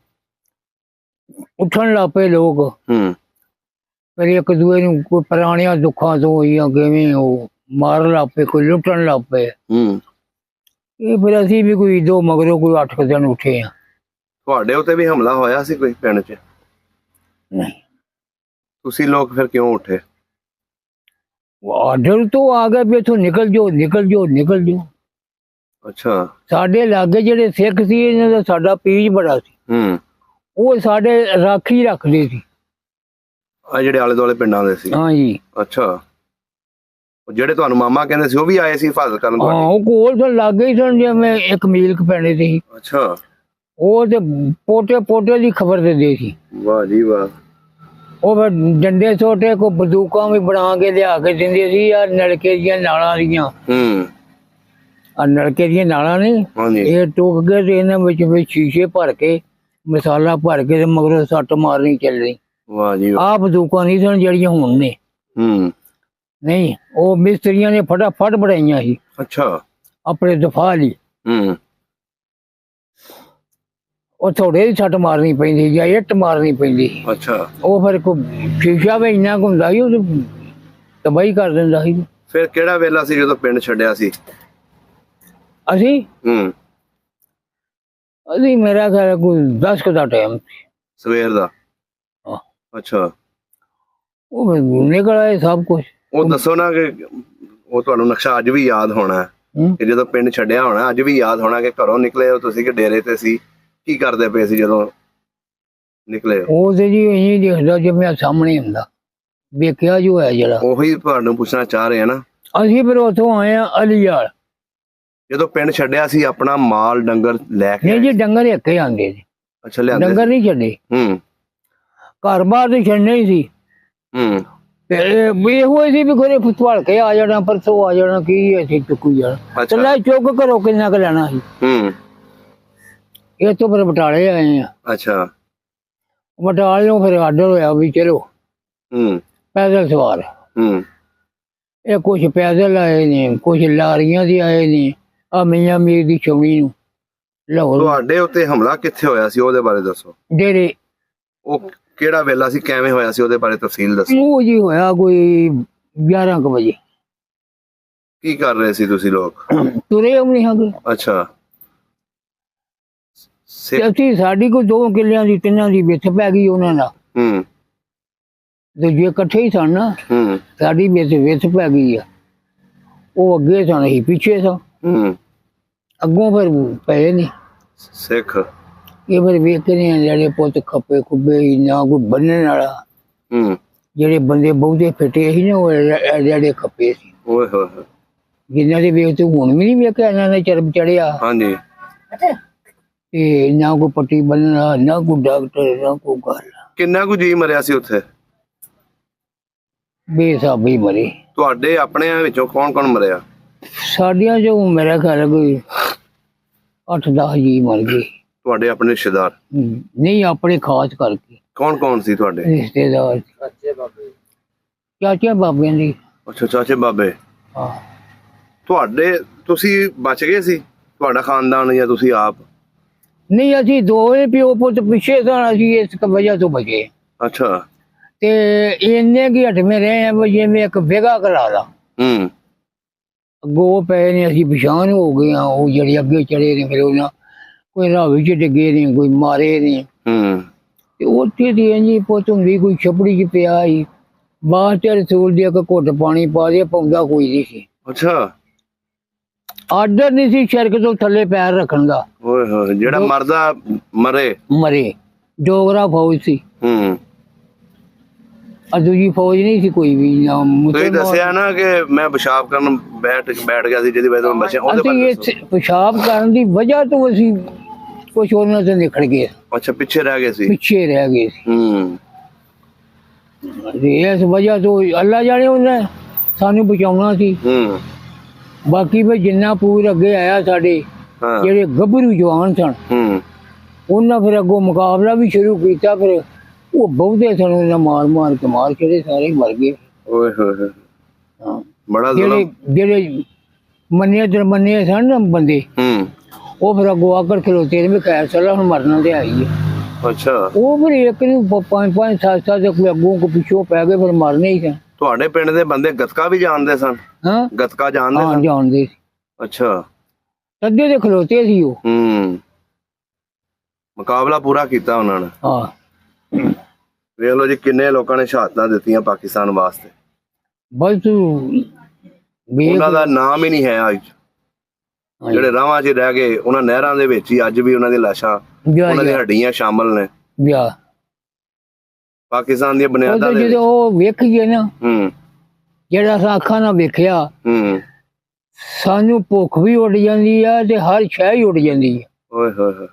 ਉੱਠਣ ਲੱਗ ਪਏ ਲੋਕ। ਹੂੰ ਫਿਰ ਇੱਕ ਦੂਏ ਨੂੰ ਕੋਈ ਪੁਰਾਣਿਆਂ ਦੁੱਖਾਂ ਤੋਂ ਜਾਂ ਕਿਵੇਂ ਉਹ ਮਾਰਨ ਲੱਗ ਪਏ, ਕੋਈ ਲੁੱਟਣ ਲੱਗ ਪਏ। ਹੂੰ ਇਹ ਫਿਰ ਅਸੀਂ ਵੀ ਕੋਈ 2 ਮਗਰੋਂ ਕੋਈ 8 ਦਿਨ ਉੱਠੇ ਆ। ਤੁਹਾਡੇ ਉੱਤੇ ਵੀ ਹਮਲਾ ਹੋਇਆ ਸੀ ਕੋਈ ਪਿੰਡ 'ਚ? ਨਹੀਂ, ਤੁਸੀਂ ਲੋਕ ਫਿਰ ਕਿਉਂ ਉੱਠੇ? ਆਰਡਰ ਤੋਂ ਆ ਗਿਆ ਵੀ ਇੱਥੋਂ ਨਿਕਲ ਜਾਓ, ਨਿਕਲ ਜਾਓ, ਨਿਕਲ ਜਾਓ। ਅੱਛਾ। ਸਾਡੇ ਲਾਗੇ ਜਿਹੜੇ ਸਿੱਖ ਸੀ, ਇਹਨਾਂ ਦਾ ਸਾਡਾ ਪੀਜ ਬੜਾ ਸੀ। ਹੂੰ ਉਹ ਸਾਡੇ ਰਾਖੀ ਰੱਖਦੇ ਸੀ। ਆ ਜਿਹੜੇ ਆਲੇ ਦੁਆਲੇ ਪਿੰਡਾਂ ਦੇ ਸੀ? ਹਾਂ ਜੀ। ਅੱਛਾ। ਉਹ ਜਿਹੜੇ ਤੁਹਾਨੂੰ ਮਾਮਾ ਕਹਿੰਦੇ ਸੀ, ਉਹ ਵੀ ਆਏ ਸੀ ਹਿਫਾਜ਼ਤ ਕਰਨ ਹਾਂ, ਤੁਹਾਡੀ? ਉਹ ਕੋਲ ਤਾਂ ਲਾਗੇ ਹੀ ਸਨ, ਜਿਵੇਂ 1 ਮੀਲ ਕੁ ਪੈਣੇ ਤੇ ਸੀ। ਅੱਛਾ। ਉਹ ਤੇ ਪੋਟੇ ਪੋਟੇ ਦੀ ਖਬਰ ਦਿੰਦੇ ਸੀ। ਵਾਹ ਜੀ ਵਾਹ। ਉਹ ਫਿਰ ਡੰਡੇ ਛੋਟੇ ਕੋ ਬੰਦੂਕਾਂ ਵੀ ਬਣਾ ਕੇ ਲਿਆ ਕੇ ਦਿੰਦੇ ਸੀ। ਆ ਨਲਕੇ ਦੀਆਂ ਨਾਲਾਂ ਦੀਆਂ, ਹੂੰ ਆ ਨਲਕੇ ਦੀਆਂ ਨਾਲਾਂ ਨੇ, ਹਾਂਜੀ। ਇਹ ਟੁੱਕ ਕੇ ਤੇ ਇਹਨਾਂ ਵਿੱਚ ਵੀ ਸ਼ੀਸ਼ੇ ਭਰ ਕੇ, ਮਸਾਲਾ ਭਰ ਕੇ ਤੇ ਮਗਰੋਂ ਸੱਟ ਮਾਰਨੀ ਚੱਲਣੀ। ਵਾਹ ਜੀ ਵਾਹ। ਆ ਬੰਦੂਕਾਂ ਨਹੀਂ ਸਨ ਜਿਹੜੀਆਂ ਹੁਣ ਨੇ। ਹੂੰ ਨਹੀਂ, ਉਹ ਮਿਸਤਰੀਆਂ ਨੇ ਫਟਾਫਟ ਬਣਾਈਆਂ ਸੀ ਅੱਛਾ। ਆਪਣੇ ਦਫਾ ਲਈ। ਹੂੰ ਉਹ ਥੋੜੇ ਦੀ ਸੱਟ ਮਾਰਨੀ ਪੈਂਦੀ ਜਾਂ ਇੱਟ ਮਾਰਨੀ ਪੈਂਦੀ। ਅੱਛਾ। ਉਹ ਫਿਰ ਕੋਈ ਸ਼ੀਸ਼ਾ ਵੀ ਇੰਨਾ ਕੁ ਹੁੰਦਾ ਸੀ, ਉਹ ਤਬਾਹੀ ਕਰ ਦਿੰਦਾ ਸੀ। ਫਿਰ ਕਿਹੜਾ ਵੇਲਾ ਸੀ ਜਦੋਂ ਪਿੰਡ ਛੱਡਿਆ ਸੀ? ਅਸੀਂ ਹੂੰ ਅਸੀਂ ਮੇਰਾ ਖਿਆਲ ਕੋਈ 10 ਕੁ ਦਾ ਟਾਈਮ। ਸਵੇਰ ਦਾ? ਹਾਂ। ਅੱਛਾ। ਉਹ ਫਿਰ ਨਿਕਲ ਆਏ ਸਭ ਕੁਛ। ਉਹ ਦੱਸੋ ਨਾ ਕਿ ਉਹ ਤੁਹਾਨੂੰ ਨਕਸ਼ਾ ਅੱਜ ਵੀ ਯਾਦ ਹੋਣਾ ਕਿ ਜਦੋਂ ਪਿੰਡ ਛੱਡਿਆ ਹੋਣਾ, ਅੱਜ ਵੀ ਯਾਦ ਹੋਣਾ ਕਿ ਘਰੋਂ ਨਿਕਲੇ ਹੋ ਤੁਸੀਂ, ਕਿ ਡੇਰੇ ਤੇ ਸੀ, ਕੀ ਕਰਦੇ ਪਏ ਸੀ ਜਦੋਂ ਨਿਕਲੇ? ਉਹ ਤੇ ਜੀ ਇਹੀ ਦੇਖਦਾ ਜਿਵੇਂ ਸਾਹਮਣੇ ਹੁੰਦਾ, ਵੇਖਿਆ ਜੋ ਹੈ ਜਿਹੜਾ। ਉਹੀ ਤੁਹਾਨੂੰ ਪੁੱਛਣਾ ਚਾਹ ਰਹੇ ਆ ਨਾ। ਅਸੀਂ ਫਿਰ ਉੱਥੋਂ ਆਏ ਆ ਅਲੀਆਲ। ਜਦੋਂ ਪਿੰਡ ਛੱਡਿਆ ਸੀ ਆਪਣਾ ਮਾਲ ਡੰਗਰ ਲੈ ਕੇ ਨਹੀਂ ਜੀ, ਡੰਗਰ ਇੱਕ ਹੀ ਆਉਂਦੇ ਸੀ, ਅੱਛਾ ਲਿਆਂਦੇ ਡੰਗਰ ਨਹੀਂ ਛੱਡੇ। ਹੂੰ ਘਰ ਬਾਹਰ ਤੇ ਛੱਡਣੇ ਹੀ ਸੀ। ਹੂੰ ਤੇ ਇਹ ਹੋਏ ਸੀ ਵੀ ਘਰੇ ਫੁੱਟਵਾਲ ਕੇ ਆ ਜਾਣਾ, ਪਰਸੋਂ ਆ ਜਾਣਾ, ਕੀ ਅਸੀਂ ਚੁੱਕੂ ਜਾਣਾ। ਅੱਛਾ ਚੱਲਾ ਚੁੱਕ ਕਰੋ, ਕਿੰਨਾ ਕੁ ਲੈਣਾ ਸੀ। ਹੂੰ ਇਹ ਤੋਂ ਫਿਰ ਬਟਾਲੇ ਆਏ ਆ। ਅੱਛਾ ਬਟਾਲਿਓਂ ਫਿਰ ਆਰਡਰ ਹੋਇਆ ਵੀ ਚਲੋ ਹੂੰ ਪੈਦਲ ਸਵਾਰ। ਹੂੰ ਇਹ ਕੁਛ ਪੈਦਲ ਆਏ ਨੇ, ਕੁਛ ਲਾਰੀਆਂ ਦੇ ਆਏ ਨੇ। ਆ ਮੀਆਂ ਮੀਰ ਦੀ ਛਾਉਣੀ ਨੂੰ ਲਾਹੌਰ ਤੁਹਾਡੇ ਉੱਤੇ ਹਮਲਾ ਕਿੱਥੇ ਹੋਇਆ ਸੀ ਉਹਦੇ ਬਾਰੇ ਦੱਸੋ। ਡੇਰੇ ਉਹ ਕਿਹੜਾ ਵੇਲਾ ਸੀ, ਕਿਵੇਂ ਹੋਇਆ ਸੀ, ਉਹਦੇ ਬਾਰੇ ਤਫਸੀਲ ਦੱਸੋ। ਉਹ ਜੀ ਹੋਇਆ ਕੋਈ 11 ਕੁ ਵਜੇ। ਕੀ ਕਰ ਰਹੇ ਸੀ ਤੁਸੀਂ ਲੋਕ। ਤੁਰੇ ਆਉਣੀ ਹਾਂ। ਅੱਛਾ ਤੇ ਅਸੀਂ ਸਾਡੀ ਕੋਈ 2 ਕਿੱਲਿਆਂ ਦੀ 3 ਦੀ ਵਿੱਥ ਪੈ ਗਈ ਉਹਨਾਂ ਦਾ। ਹੂੰ ਦੂਜੇ ਇਕੱਠੇ ਹੀ ਸਨ ਨਾ, ਹੂੰ ਸਾਡੀ ਵਿੱਥ ਪੈ ਗਈ ਆ। ਉਹ ਅੱਗੇ ਸਨ, ਅਸੀਂ ਪਿੱਛੇ ਸਾਂ। ਹੂੰ ਅੱਗੋਂ ਫਿਰ ਪਏ ਨਹੀਂ। ਸਿੱਖ ਇਹ ਫਿਰ ਵੇਖਦੇ ਆ ਜਿਹੜੇ ਪੁੱਤ ਖੱਪੇ ਖੁੱਬੇ ਸੀ, ਨਾ ਕੋਈ ਬੰਨਣ ਵਾਲਾ। ਹੂੰ ਜਿਹੜੇ ਬੰਦੇ ਬਹੁਤੇ ਫਿੱਟੇ ਸੀ ਨਾ, ਉਹ ਜਿਹੜੇ ਖੱਪੇ ਸੀ। ਓਏ ਹੋਏ ਹੋਏ। ਜਿਨ੍ਹਾਂ ਦੇ ਵੇਖ ਤੇ ਹੁਣ ਵੀ ਨਹੀਂ ਵੇਖਿਆ ਇਹਨਾਂ ਨੇ ਚਰਬ ਚੜਿਆ। ਹਾਂਜੀ ਤੇ ਨਾ ਕੋਈ ਪੱਟੀ ਬੰਨਣਾ, ਨਾ ਕੋਈ ਡਾਕਟਰ, ਨਾ ਕੋਈ ਗੱਲ। ਕਿੰਨਾ ਕੁ ਜੀ ਮਰਿਆ ਸੀ ਉੱਥੇ। ਬੇਸਾਬੀ ਮਰੇ। ਤੁਹਾਡੇ ਆਪਣਿਆਂ ਵਿੱਚੋਂ ਕੌਣ ਕੌਣ ਮਰਿਆ। ਸਾਡੀਆਂ ਜੋ ਮੇਰਾ ਖਿਆਲ ਕੋਈ 8-10 ਜੀ ਮਰ ਗਏ। ਤੁਹਾਡੇ ਆਪਣੇ ਰਿਸ਼ਤੇਦਾਰ ਨਹੀਂ, ਆਪਣੇ ਖਾਸ ਕਰਕੇ ਕੌਣ ਕੌਣ ਸੀ ਤੁਹਾਡੇ। ਰਿਸ਼ਤੇਦਾਰ ਚਾਚੇ ਬਾਬਿਆਂ ਦੀ। ਅੱਛਾ ਚਾਚੇ ਬਾਬੇ। ਹਾਂ ਤੁਹਾਡੇ ਤੁਸੀਂ ਬਚ ਗਏ ਸੀ, ਤੁਹਾਡਾ ਖਾਨਦਾਨ ਜਾਂ ਤੁਸੀਂ ਆਪ। ਨਹੀਂ, ਅਸੀਂ ਦੋਵੇਂ ਪਿਓ ਪੁੱਤ ਪਿੱਛੇ ਸਨ, ਅਸੀਂ ਇਸ ਵਜ੍ਹਾ ਤੋਂ ਬਚੇ। ਅੱਛਾ ਤੇ ਇੰਨੇ ਕੀ ਹਟਵੇਂ ਰਹੇ ਆ ਵੀ ਜਿਵੇਂ ਇੱਕ ਵਿਗਾ ਕਰਾ ਲਾ। ਹੂੰ ਅੱਗੋਂ ਪਏ ਨੇ, ਅਸੀਂ ਪਛਾਣ ਹੋ ਗਏ ਹਾਂ। ਉਹ ਜਿਹੜੇ ਅੱਗੇ ਚੜੇ ਨੇ ਫਿਰ ਉਹਨਾਂ ਕੋਈ ਰਾਵੀ ਚ ਡਿੱਗੇ ਨੇ, ਕੋਈ ਮਾਰੇ ਨੇ। ਹੂੰ ਤੇ ਉੱਥੇ ਦੀ ਇੰਨੀ ਪੁੱਤ ਹੁੰਦੀ, ਕੋਈ ਛਪੜੀ ਚ ਪਿਆ ਸੀ। ਬਾਹਰ ਤੇ ਰਸੂਲ ਦੀ ਇੱਕ ਘੁੱਟ ਪਾਣੀ ਪਾ ਦੇ, ਪਾਉਂਦਾ ਕੋਈ ਨਹੀਂ ਸੀ। ਅੱਛਾ ਆਰਡਰ ਨਹੀਂ ਸੀ ਸ਼ਰਕ ਤੋਂ ਥੱਲੇ ਪੈਰ ਰੱਖਣ ਦਾ। ਓਏ ਹੋਏ, ਜਿਹੜਾ ਮਰਦਾ ਮਰੇ। ਮਰੇ। ਡੋਗਰਾ ਫੌਜ ਸੀ, ਹੂੰ ਆ ਦੂਜੀ ਫੌਜ ਨਹੀਂ ਸੀ ਕੋਈ ਵੀ। ਨਾ ਤੁਸੀਂ ਦੱਸਿਆ ਨਾ ਕਿ ਮੈਂ ਪਿਸ਼ਾਬ ਕਰਨ ਬੈਠ ਗਿਆ ਸੀ, ਜਿਹਦੀ ਵਜ੍ਹਾ ਤੋਂ ਬਚਿਆ। ਉਹਦੇ ਬਾਰੇ ਦੱਸੋ। ਅਸੀਂ ਪਿਸ਼ਾਬ ਕਰਨ ਦੀ ਵਜ੍ਹਾ ਤੋਂ ਅਸੀਂ ਕੁਛ ਉਹਨਾਂ ਤੋਂ ਨਿਕਲ ਗਏ। ਅੱਛਾ ਪਿੱਛੇ ਰਹਿ ਗਏ ਸੀ। ਪਿੱਛੇ ਰਹਿ ਗਏ ਸੀ। ਹੂੰ ਤੇ ਇਸ ਵਜ੍ਹਾ ਤੋਂ ਅੱਲਾ ਜਾਣੇ ਉਹਨੇ ਸਾਨੂੰ ਬਚਾਉਣਾ ਸੀ। ਹੂੰ ਬਾਕੀ ਵੀ ਜਿੰਨਾ ਪੂਰ ਅੱਗੇ ਆਇਆ ਸਾਡੇ ਹਾਂ ਜਿਹੜੇ ਗੱਭਰੂ ਜਵਾਨ ਸਨ, ਹੂੰ ਉਹਨਾਂ ਫਿਰ ਅੱਗੋਂ ਮੁਕਾਬਲਾ ਵੀ ਸ਼ੁਰੂ ਕੀਤਾ। ਫਿਰ ਉਹ ਬਹੁਤੇ ਸਨ, ਉਹਨਾਂ ਮਾਰ ਕੇ ਮਾਰ ਕੇ ਸਾਰੇ ਮਰ ਗਏ। ਓਏ ਹੋਏ ਹੋਏ। ਹਾਂ, ਬੜਾ ਜਿਹੜੇ ਮੰਨੇ ਦਰਮੰਨੇ ਸਨ ਨਾ ਬੰਦੇ, ਹੂੰ ਉਹ ਫਿਰ ਅੱਗੋਂ ਆਕੜ ਖਲੋਤੇ ਨੇ ਵੀ ਖੈਰ ਚਲਾ ਹੁਣ ਮਰਨਾ ਤੇ ਆਈ ਹੈ। ਅੱਛਾ ਉਹ ਫਿਰ ਇੱਕ ਨੂੰ 5-5 7-7 ਕੋਈ ਅੱਗੋਂ ਕੋ ਪਿੱਛੋਂ ਪੈ ਗਏ, ਫਿਰ ਮਰਨੇ ਹੀ ਸਨ। ਤੁਹਾਡੇ ਪਿੰਡ ਦੇ ਬੰਦੇ ਗੱਤਕਾ ਵੀ ਜਾਣਦੇ ਸਨ। ਹਾਂ ਗੱਤਕਾ ਜਾਣਦੇ ਹਾਂ, ਸਨ। ਜਾਣਦੇ ਸੀ। ਅੱਛਾ ਅੱਧੇ ਦੇ ਖਲੋਤੇ ਸੀ ਉਹ। ਹੂੰ ਮੁਕਾਬਲਾ ਪੂਰਾ ਕੀਤਾ ਉਹਨਾਂ ਨੇ। ਹਾਂ ਵੇਖ ਲਓ ਜੀ ਕਿੰਨੇ ਲੋਕਾਂ ਨੇ ਸ਼ਹਾਦਤਾਂ ਦਿੱਤੀਆਂ ਪਾਕਿਸਤਾਨ ਵਾਸਤੇ। ਬਸ ਉਹਨਾਂ ਦਾ ਨਾਮ ਹੀ ਨਹੀਂ ਹੈ ਅੱਜ। ਜਿਹੜੇ ਰਾਵਾਂ 'ਚ ਰਹਿ ਗਏ, ਉਹਨਾਂ ਨਹਿਰਾਂ ਦੇ ਵਿੱਚ ਹੀ ਅੱਜ ਵੀ ਉਹਨਾਂ ਦੀ ਲਾਸ਼ਾਂ, ਉਹਨਾਂ ਦੀਆਂ ਹੱਡੀਆਂ ਸ਼ਾਮਲ ਨੇ। ਪਾਕਿਸਤਾਨ ਦੀਆਂ ਬੁਨਿਆਦਾਂ ਦੇ ਜਦੋਂ ਉਹ ਵੇਖੀਏ ਨਾ, ਹੂੰ ਜਿਹੜਾ ਅਸਾਂ ਅੱਖਾਂ ਨਾਲ ਵੇਖਿਆ, ਹੂੰ ਸਾਨੂੰ ਭੁੱਖ ਵੀ ਉੱਡ ਜਾਂਦੀ ਆ ਤੇ ਹਰ ਸ਼ੈ ਹੀ ਉੱਡ ਜਾਂਦੀ ਆ। ਓਏ ਹੋਏ ਹੋਏ,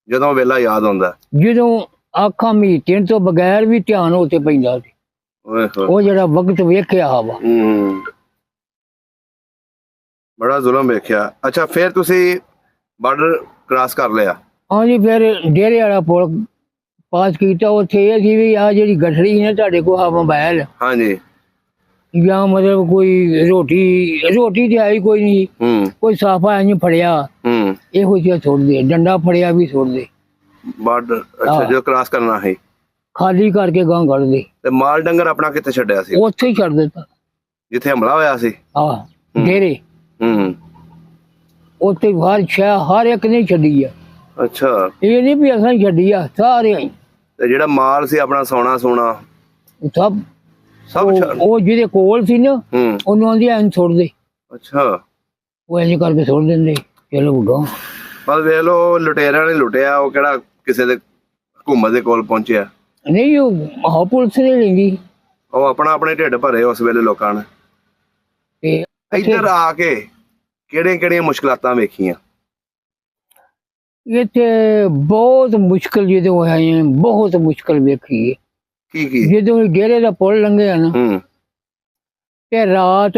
ਜਦੋਂ ਵੇਲਾ ਯਾਦ ਆਉਂਦਾ। ਜਦੋਂ ਅੱਖਾਂ ਮੀਟਣ ਤੋਂ ਬਗੈਰ ਵੀ ਧਿਆਨ ਉੱਤੇ ਪੈਂਦਾ ਸੀ। ਓਏ ਹੋਏ, ਉਹ ਜਿਹੜਾ ਵਕਤ ਵੇਖਿਆ ਵਾ। ਬੜਾ ਜ਼ੁਲਮ ਵੇਖਿਆ। ਅੱਛਾ ਫਿਰ ਤੁਸੀਂ ਬਾਰਡਰ ਕ੍ਰਾਸ ਕਰ ਲਿਆ। ਹਾਂਜੀ, ਫਿਰ ਡੇਰੇ ਵਾਲਾ ਪੁਲ ਪਾਸ ਕੀਤਾ। ਉੱਥੇ ਇਹ ਸੀ ਵੀ ਆ ਜਿਹੜੀ ਗਠੜੀ ਸੀ ਨਾ ਤੁਹਾਡੇ ਕੋਲ, ਆ ਮੋਬਾਈਲ ਹਾਂਜੀ ਜਾਂ ਮਤਲਬ ਕੋਈ ਰੋਟੀ ਤੇ ਆਈ ਕੋਈ ਨਹੀਂ, ਕੋਈ ਸਾਫਾ ਨਹੀਂ ਫੜਿਆ, ਇਹੋ ਜਿਹਾ ਸੁੱਟਦੇ, ਡੰਡਾ ਫੜਿਆ ਵੀ ਸੁੱਟਦੇ ਬਾਰਡਰ। ਅੱਛਾ ਜਦੋਂ ਕ੍ਰਾਸ ਕਰਨਾ ਹੈ ਖਾਲੀ ਕਰਕੇ ਗਾਂ ਕੱਢਦੇ। ਤੇ ਮਾਲ ਡੰਗਰ ਆਪਣਾ ਕਿੱਥੇ ਛੱਡਿਆ ਸੀ। ਉੱਥੇ ਹੀ ਛੱਡ ਦਿੱਤਾ ਜਿੱਥੇ ਹਮਲਾ ਹੋਇਆ ਸੀ। ਡੇਰੇ ਉੱਥੇ ਹਰ ਇੱਕ ਨੇ ਛੱਡੀ ਆ। ਅੱਛਾ ਇਹ ਨਹੀਂ ਵੀ ਅਸਾਂ ਛੱਡੀ ਆ, ਸਾਰੇ। ਤੇ ਜਿਹੜਾ ਮਾਲ ਸੀ ਆਪਣਾ ਸੋਨਾ ਸਭ ਸਭ ਉਹ ਜਿਹਦੇ ਕੋਲ ਸੀ ਨਾ, ਉਹਨੂੰ ਆਂਦੀ ਐਂ ਸੁੱਟ ਦੇ। ਅੱਛਾ ਉਹ ਇੰਝ ਕਰਕੇ ਸੁੱਟ ਦਿੰਦੇ। ਚਲੋ ਗਾਂ ਬਸ ਵੇਖ ਲਓ, ਲੁਟੇਰਿਆਂ ਨੇ ਲੁੱਟਿਆ, ਉਹ ਕਿਹੜਾ ਕਿਸੇ ਦੇ ਹਕੂਮਤ ਦੇ ਕੋਲ ਪਹੁੰਚਿਆ ਨਹੀਂ। ਉਹ ਪੁਲਿਸ ਨੇ ਲੈਂਦੀ, ਉਹ ਆਪਣੇ ਢਿੱਡ ਭਰੇ ਉਸ ਵੇਲੇ ਲੋਕਾਂ ਨੇ। ਤੇ ਇੱਧਰ ਆ ਕੇ ਕਿਹੜੀਆਂ ਮੁਸ਼ਕਲਾਤਾਂ ਵੇਖੀਆਂ? ਇੱਥੇ ਬਹੁਤ ਮੁਸ਼ਕਲ ਜਦੋਂ ਹੋਇਆ ਹੈ, ਬਹੁਤ ਮੁਸ਼ਕਲ ਵੇਖੀ ਹੈ। ਕੀ? ਜਦੋਂ ਡੇਰੇ ਦਾ ਪੁੱਲ ਲੰਘਿਆ ਨਾ ਤੇ ਰਾਤ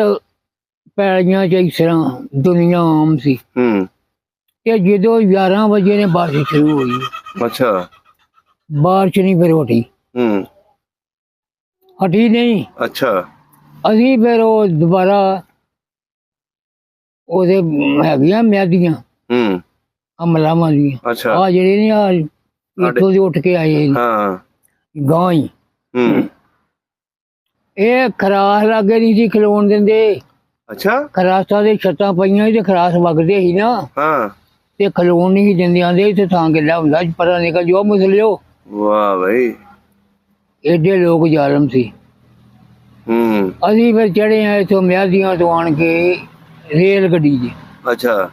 ਪੈਲੀਆਂ ਚ ਇਸ ਤਰ੍ਹਾਂ ਦੁਨੀਆ ਆਮ ਸੀ ਤੇ ਜਦੋਂ 11 ਵਜੇ ਨੇ ਬਾਰਿਸ਼ ਸ਼ੁਰੂ ਹੋਈ। ਅੱਛਾ। ਬਾਰਿਸ਼ ਨਹੀਂ ਫਿਰ ਹਟੀ ਨਹੀਂ। ਅੱਛਾ। ਅਸੀਂ ਫਿਰ ਉਹ ਦੁਬਾਰਾ ਉਹਦੇ ਹੈਗੀਆਂ ਮਿਆਦੀਆਂ ਅਮਲਾਵਾਂ ਦੀਆਂ। ਅੱਛਾ। ਆ ਜਿਹੜੇ ਨੇ ਆ ਇੱਥੋਂ ਦੇ ਉੱਠ ਕੇ ਆਏ ਗਾਂ ਹੀ ਇਹ ਖਰਾਸ ਲਾਗੇ ਨਹੀਂ ਸੀ ਖਲੋਣ ਦਿੰਦੇ। ਅੱਛਾ। ਖਰਾਸਾਂ ਦੇ ਛੱਤਾਂ ਪਈਆਂ ਸੀ ਤੇ ਖਰਾਸ ਵਗਦੇ ਸੀ ਨਾ ਤੇ ਖਲੋਣ ਨਹੀਂ ਸੀ ਦਿੰਦੇ। ਆਂਦੇ ਇੱਥੇ ਥਾਂ ਗਿੱਲਾ ਹੁੰਦਾ ਪਤਾ ਨਿਕਲ ਜੋ ਮੁਸਲਿਓ। ਵਾਹ ਬਈ, ਏਡੇ ਲੋਕ ਜ਼ਾਲਮ ਸੀ। ਅਸੀਂ ਫਿਰ ਚੜੇ ਆ ਇੱਥੋਂ ਮਿਆਦੀਆਂ ਤੋਂ ਆਣ ਕੇ ਰੇਲ ਗੱਡੀ 'ਚ। ਅੱਛਾ।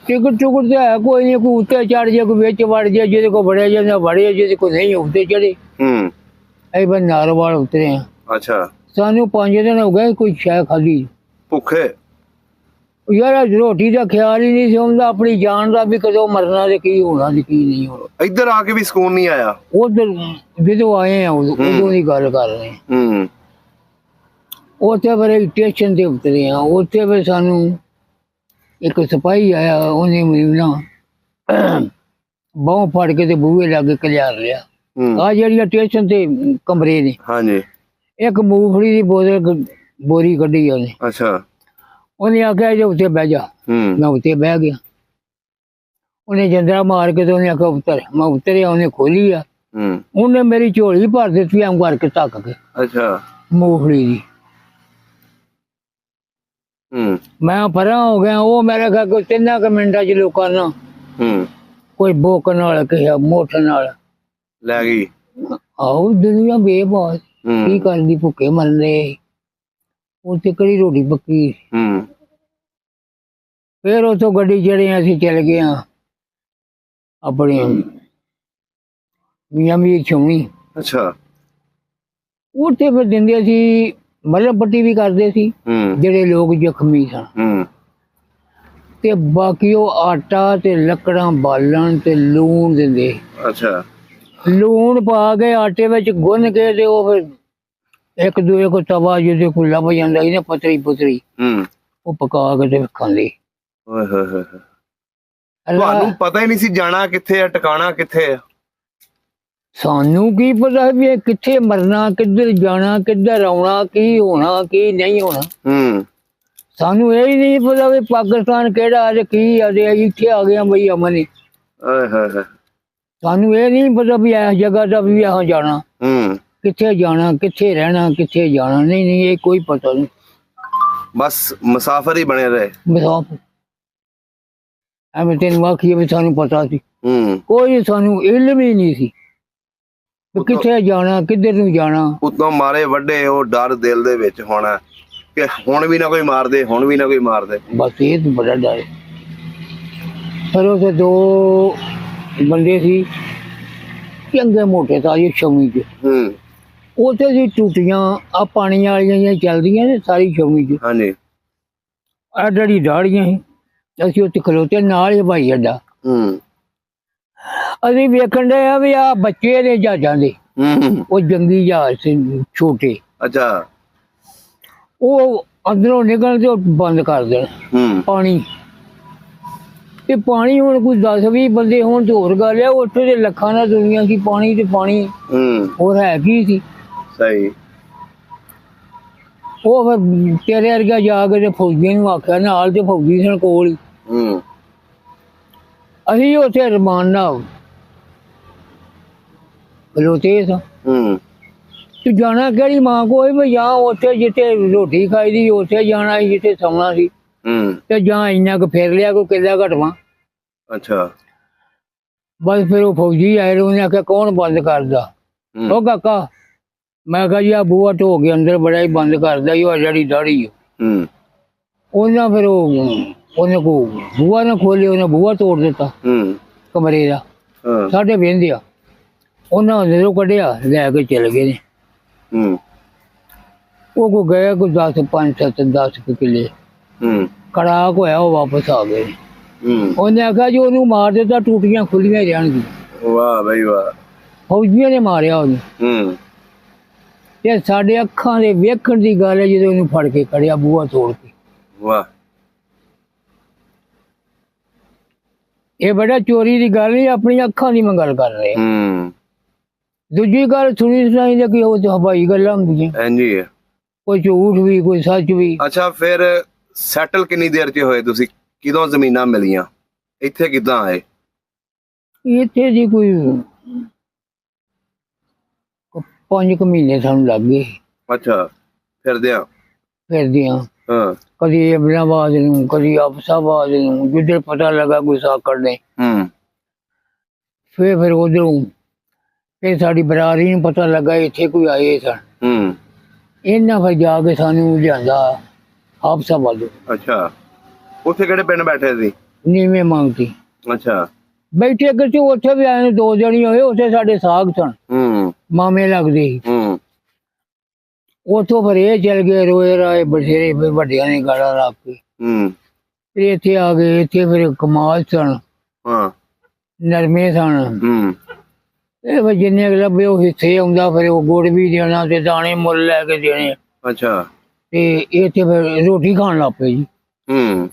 ਟਿਕਟ ਟੁਕਟ ਤੇ ਹੈ ਕੋਈ ਨਹੀਂ, ਕੋਈ ਉੱਤੇ ਚੜ ਜਾ, ਕੋਈ ਵਿੱਚ ਵੜ ਜਾ, ਜਿਹਦੇ ਕੋਲ ਵੜਿਆ ਜਾਂਦਾ ਵੜਿਆ, ਜਿਹਦੇ ਕੋਲ ਨਹੀਂ ਉੱਤੇ ਚੜੇ। ਅਸੀਂ ਬਸ ਨਾਰਵਾਲ ਉਤਰੇ ਆ। ਅੱਛਾ। ਸਾਨੂੰ 5 ਦਿਨ ਹੋ ਗਏ ਕੋਈ ਸ਼ੈ ਖਾਧੀ ਭੁੱਖੇ। ਯਾਰ ਰੋਟੀ ਦਾ ਖਿਆਲ ਹੀ ਨਹੀਂ ਸੀ ਹੁੰਦਾ, ਆਪਣੀ ਜਾਨ ਦਾ ਵੀ ਕਦੋਂ ਮਰਨਾ ਤੇ ਕੀ ਹੋਣਾ ਤੇ ਕੀ ਨਹੀਂ ਹੋਣਾ। ਇੱਧਰ ਆ ਕੇ ਵੀ ਸਕੂਨ ਨਹੀਂ ਆਇਆ? ਉਧਰ ਜਦੋਂ ਆਏ ਆ ਉਦੋਂ ਦੀ ਗੱਲ ਕਰ ਰਹੇ ਆ। ਉੱਥੇ ਫਿਰ ਸਟੇਸ਼ਨ ਤੇ ਉਤਰੇ ਆ। ਉੱਥੇ ਫਿਰ ਸਾਨੂੰ ਇੱਕ ਸਿਪਾਹੀ ਆਇਆ, ਉਹਨੇ ਮੈਨੂੰ ਨਾ ਬਾਹੋਂ ਫੜ ਕੇ ਤੇ ਬੂਹੇ ਲਾਗੇ ਕਲਿਆਰ ਲਿਆ। ਆ ਜਿਹੜੀਆਂ ਸਟੇਸ਼ਨ ਤੇ ਕਮਰੇ ਨੇ, ਇੱਕ ਮੂੰਗਫਲੀ ਦੀ ਬੋਰੀ ਕੱਢੀ ਉਹਨੇ। ਅੱਛਾ। ਉਹਨੇ ਆਖਿਆ ਇਹਦੇ ਉੱਤੇ ਬਹਿ ਜਾ। ਮੈਂ ਉੱਤੇ ਬਹਿ ਗਿਆ। ਉਹਨੇ ਜੰਦਰਾ ਮਾਰ ਕੇ ਤੇ ਉਹਨੇ ਆਖਿਆ ਉੱਤਰ। ਮੈਂ ਉਤਰਿਆ, ਉਹਨੇ ਖੋਲੀ ਆ। ਉਹਨੇ ਮੇਰੀ ਝੋਲੀ ਭਰ ਦਿੱਤੀ ਐਂ ਕਰਕੇ ਧੱਕ ਕੇ। ਅੱਛਾ। ਮੂੰਗਫਲੀ ਦੀ। ਮੈਂ ਪਰਾਂ ਹੋ ਗਿਆ। ਉਹ ਮੇਰੇ ਖਿਆਲ ਕੋਈ 3 ਮਿੰਟਾਂ ਚ ਲੋਕਾਂ ਨਾਲ ਕੋਈ ਬੋਕ ਨਾਲ ਕਿਸੇ ਮੋਠ ਨਾਲ ਲੈ ਗਈ। ਆਹੋ ਦੁਨੀਆ ਬੇਬਾਸ ਕੀ ਕਰਦੀ, ਭੁੱਖੇ ਮਰਦੇ। ਉੱਥੇ ਕਿਹੜੀ ਰੋਟੀ ਪੱਕੀ। ਫਿਰ ਉੱਥੋਂ ਗੱਡੀ ਚੜੇ, ਅਸੀਂ ਚਲ ਗਏ ਆਪਣੇ ਮੀਆਂ ਮੀਰ ਛਾਉਣੀ। ਅੱਛਾ। ਉੱਥੇ ਫਿਰ ਦਿੰਦੇ ਸੀ, ਮਤਲਬ ਪੱਟੀ ਵੀ ਕਰਦੇ ਸੀ ਜਿਹੜੇ ਲੋਕ ਜ਼ਖਮੀ ਸਨ। ਤੇ ਬਾਕੀ ਉਹ ਆਟਾ ਤੇ ਲੱਕੜਾਂ ਬਾਲਣ ਤੇ ਲੂਣ ਦਿੰਦੇ। ਅੱਛਾ। ਲੂਣ ਪਾ ਕੇ ਆਟੇ ਵਿੱਚ ਗੁੰਨ ਕੇ ਤੇ ਉਹ ਫਿਰ ਇੱਕ ਦੂਏ ਕੋ ਤਵਾ ਜਿਹਦੇ ਕੋਲ ਲੱਭ ਜਾਂਦਾ ਸੀ ਨਾ, ਪਤਰੀ ਪੁਤਰੀ, ਉਹ ਪਕਾ ਕੇ ਤੇ ਖਾਂਦੇ। ਤੁਹਾਨੂੰ ਪਤਾ ਹੀ ਨਹੀਂ ਸੀ ਜਾਣਾ ਕਿੱਥੇ ਆ, ਟਿਕਾਣਾ ਕਿੱਥੇ ਆ? ਸਾਨੂੰ ਕੀ ਪਤਾ ਵੀ ਇਹ ਕਿੱਥੇ ਮਰਨਾ, ਕਿੱਧਰ ਜਾਣਾ, ਕਿੱਧਰ ਆਉਣਾ, ਕੀ ਹੋਣਾ ਕੀ ਨਹੀਂ ਹੋਣਾ। ਸਾਨੂੰ ਇਹ ਹੀ ਨਹੀਂ ਪਤਾ ਵੀ ਪਾਕਿਸਤਾਨ ਕਿਹੜਾ ਤੇ ਕੀ ਆ ਤੇ ਇੱਥੇ ਆ ਗਿਆ ਬਈ ਅਮਨ। ਸਾਨੂੰ ਇਹ ਨਹੀਂ ਪਤਾ ਵੀ ਇਸ ਜਗ੍ਹਾ ਦਾ ਵੀ ਆਹ ਜਾਣਾ, ਕਿੱਥੇ ਜਾਣਾ, ਕਿੱਥੇ ਰਹਿਣਾ, ਕਿੱਥੇ ਜਾਣਾ। ਨਹੀਂ ਇਹ ਕੋਈ ਪਤਾ ਨਹੀਂ। ਬਸ ਮੁਸਾਫਰ ਹੀ ਬਣੇ ਰਹੇ। ਮੁਸਾਫਰ ਐਵੇਂ ਤੈਨੂੰ ਆਖੀਏ ਵੀ ਸਾਨੂੰ ਪਤਾ ਸੀ, ਕੋਈ ਸਾਨੂੰ ਇਲਮ ਹੀ ਨਹੀਂ ਸੀ ਕਿੱਥੇ ਜਾਣਾ, ਕਿੱਧਰ ਨੂੰ ਜਾਣਾ। ਉਤੋਂ ਮਾਰੇ ਵੱਡੇ ਉਹ ਡਰ ਦਿਲ ਦੇ ਵਿੱਚ ਹੋਣਾ ਕਿ ਹੁਣ ਵੀ ਨਾ ਕੋਈ ਮਾਰਦੇ, ਹੁਣ ਵੀ ਨਾ ਕੋਈ ਮਾਰਦੇ। ਬਸ ਇਹ ਤਾਂ ਬੜਾ ਡਰ। ਫਿਰ ਉੱਥੇ 2 ਬੰਦੇ ਸੀ ਚੰਗੇ ਮੋਟੇ ਤਾਜ਼ੇ ਛਾਉਣੀ ਚ। ਉੱਥੇ ਸੀ ਟੂਟੀਆਂ ਆ ਪਾਣੀ ਵਾਲੀਆਂ ਚੱਲਦੀਆਂ ਨੇ ਸਾਰੀ ਛਾਉਣੀ ਚ। ਆ ਜਿਹੜੀ ਦਾੜੀਆਂ ਸੀ, ਅਸੀਂ ਉੱਥੇ ਖਲੋਤੇ ਨਾਲ ਹੀ ਹਵਾਈ ਅੱਡਾ। ਅਸੀਂ ਵੇਖਣ ਦੇ ਆ ਵੀ ਆ ਬੱਚੇ ਨੇ ਜਹਾਜ਼ਾਂ ਦੇ, ਉਹ ਜੰਗੀ ਜਹਾਜ਼ ਸੀ ਛੋਟੇ। ਅੱਛਾ। ਉਹ ਅੰਦਰੋਂ ਨਿਕਲ ਕੇ ਬੰਦ ਕਰ ਦੇਣ ਪਾਣੀ। ਤੇ ਪਾਣੀ ਹੁਣ ਕੋਈ 10-20 ਬੰਦੇ ਹੋਣ ਤੇ ਹੋਰ ਗੱਲ ਆ, ਉੱਥੇ ਦੇ ਲੱਖਾਂ ਨਾਲ ਦੁਨੀਆ ਸੀ। ਪਾਣੀ ਤੇ ਪਾਣੀ ਹੋਰ ਹੈ ਕੀ ਸੀ। ਸਹੀ। ਉਹ ਫਿਰ ਤੇਰੇ ਵਰਗਾ ਜਾ ਕੇ ਤੇ ਫੌਜੀਆਂ ਨੂੰ ਆਖਿਆ, ਨਾਲ ਤੇ ਫੌਜੀ ਸਨ ਕੋਲ ਹੀ। ਅਸੀਂ ਉੱਥੇ ਰਮਾਨ ਨਾਲ ਖਲੋਤੇ ਸਾਂ। ਤੂੰ ਜਾਣਾ ਕਿਹੜੀ ਮਾਂ ਕੋਲ ਵੀ ਜਾਂ ਉੱਥੇ ਜਿੱਥੇ ਰੋਟੀ ਖਾਈ ਦੀ ਉੱਥੇ ਜਾਣਾ ਸੀ, ਜਿੱਥੇ ਸੌਣਾ ਸੀ, ਤੇ ਜਾਂ ਇੰਨਾ ਕੁ ਫਿਰ ਲਿਆ ਕੋਈ ਕਿੱਲਾ ਘਟਵਾ। ਅੱਛਾ। ਬਸ ਫਿਰ ਉਹ ਫੌਜੀ ਆਏ, ਉਹਨੇ ਆਖਿਆ ਕੌਣ ਬੰਦ ਕਰਦਾ? ਉਹ ਕਾਕਾ। ਮੈਂ ਕਿਹਾ ਜੀ ਆ ਬੂਹਾ ਢੋ ਕੇ ਅੰਦਰ ਬੜਾ ਹੀ ਬੰਦ ਕਰਦਾ ਹੀ, ਉਹ ਜਿਹੜੀ ਦਾੜੀ। ਉਹਨਾਂ ਫਿਰ ਉਹਨੇ ਕੋ ਬੂਹਾ ਨਾ ਖੋਲੇ, ਉਹਨੇ ਬੂਹਾ ਤੋੜ ਦਿੱਤਾ ਕਮਰੇ ਦਾ। ਸਾਡੇ ਵਹਿੰਦੇ ਆ, ਉਹਨਾਂ ਅੰਦਰੋਂ ਕੱਢਿਆ, ਲੈ ਕੇ ਚਲੇ ਗਏ ਨੇ। ਉਹ ਕੋ ਗਏ ਕੋਈ 10, 5, 7, 10 ਕਿੱਲੇ। ਕੜਾਕ ਹੋਇਆ ਉਹ ਵਾਪਸ ਆ ਗਏ। ਹੂੰ। ਉਹਨੇ ਆਖਿਆ ਜੀ ਉਹਨੂੰ ਮਾਰ ਦਿੱਤਾ, ਟੂਟੀਆਂ ਖੁੱਲੀਆਂ ਹੀ ਰਹਿਣਗੀਆਂ। ਵਾਹ ਬਈ ਵਾਹ। ਫੌਜੀਆਂ ਨੇ ਮਾਰਿਆ ਉਹਨੂੰ। ਹੂੰ। ਤੇ ਸਾਡੇ ਅੱਖਾਂ ਦੇ ਵੇਖਣ ਦੀ ਗੱਲ ਹੈ ਜਦੋਂ ਉਹਨੂੰ ਫੜ ਕੇ ਕੜਿਆ ਬੂਹਾ ਤੋੜ ਕੇ। ਵਾਹ। ਇਹ ਬੜਾ ਚੋਰੀ ਦੀ ਗੱਲ ਨਹੀਂ, ਆਪਣੀਆਂ ਅੱਖਾਂ ਦੀ ਮੈਂ ਗੱਲ ਕਰ ਰਿਹਾ। ਹੂੰ। ਦੂਜੀ ਗੱਲ ਸੁਣੀ ਸੁਣਾਈ ਦਾ ਕਿ ਉਹ ਤਾਂ ਹਵਾਈ ਗੱਲਾਂ ਹੁੰਦੀਆਂ, ਹਾਂਜੀ ਹੈ। ਕੋਈ ਝੂਠ ਵੀ ਕੋਈ ਸੱਚ ਵੀ। ਅੱਛਾ, ਫਿਰ ਸੈਟਲ ਕਿੰਨੀ ਦੇਰ 'ਚ ਹੋਏ ਤੁਸੀਂ? ਕਿਦੋਂ ਜ਼ਮੀਨਾਂ ਮਿਲੀਆਂ? ਇੱਥੇ ਕਿੱਦਾਂ ਆਏ? ਇੱਥੇ ਜੀ ਕੋਈ 5 ਮਹੀਨੇ ਸਾਨੂੰ ਲੱਗ ਗਏ ਅੱਛਾ, ਫਿਰਦਿਆਂ ਫਿਰਦਿਆਂ। ਹਾਂ। ਕਦੀ ਅਬਨਾਬਾਦ ਨੂੰ, ਕਦੀ ਅਫਸਾਬਾਦ ਨੂੰ, ਜਿੱਧਰ ਪਤਾ ਲੱਗਾ ਕੋਈ ਸਾਕੜ ਨੇ। ਹੂੰ। ਫਿਰ ਉਧਰੋਂ ਫਿਰ ਸਾਡੀ ਬਰਾਦਰੀ ਨੂੰ ਪਤਾ ਲੱਗਾ ਇੱਥੇ ਕੋਈ ਆਏ ਸਨ। ਹੂੰ। ਇਹਨਾਂ ਫਿਰ ਜਾ ਕੇ ਸਾਨੂੰ ਲਿਆਂਦਾ ਅਫਸਾਬਾਦ। ਅੱਛਾ, ਉੱਥੇ ਕਿਹੜੇ ਪਿੰਡ ਬੈਠੇ ਸੀ? ਨੀਵੇਂ ਮੰਗਤੀ ਅੱਛਾ। ਬੈਠੇ ਕਿ ਉੱਥੇ ਵੀ ਆਏ 2 ਜਣੇ ਹੋਏ, ਉੱਥੇ ਸਾਡੇ ਸਾਗ ਸਨ, ਹੂੰ। ਮਾਮੇ ਲੱਗਦੇ ਸੀ। ਹੂੰ। ਉੱਥੋਂ ਫਿਰ ਇਹ ਚਲ ਗਏ, ਰੋਏ ਰਾਏ ਬਥੇਰੇ, ਫਿਰ ਵੱਡਿਆਂ ਨੇ ਗਾਲਾਂ ਰੱਖ ਕੇ ਹੂੰ। ਫਿਰ ਇੱਥੇ ਆ ਗਏ। ਇੱਥੇ ਫਿਰ ਕਮਾਲ ਸਨ, ਹਾਂ। ਨਰਮੇ ਸਨ। ਹੂੰ। ਇਹ ਫਿਰ ਜਿੰਨੇ ਕੁ ਲੱਭੇ ਉਹ ਹਿੱਸੇ ਆਉਂਦਾ, ਫਿਰ ਉਹ ਗੁੜ ਵੀ ਦੇਣਾ ਤੇ ਦਾਣੇ ਮੁੱਲ ਲੈ ਕੇ ਦੇਣੇ। ਅੱਛਾ। ਤੇ ਇੱਥੇ ਫਿਰ ਰੋਟੀ ਖਾਣ ਲੱਗ ਪਏ ਜੀ। ਹੂੰ।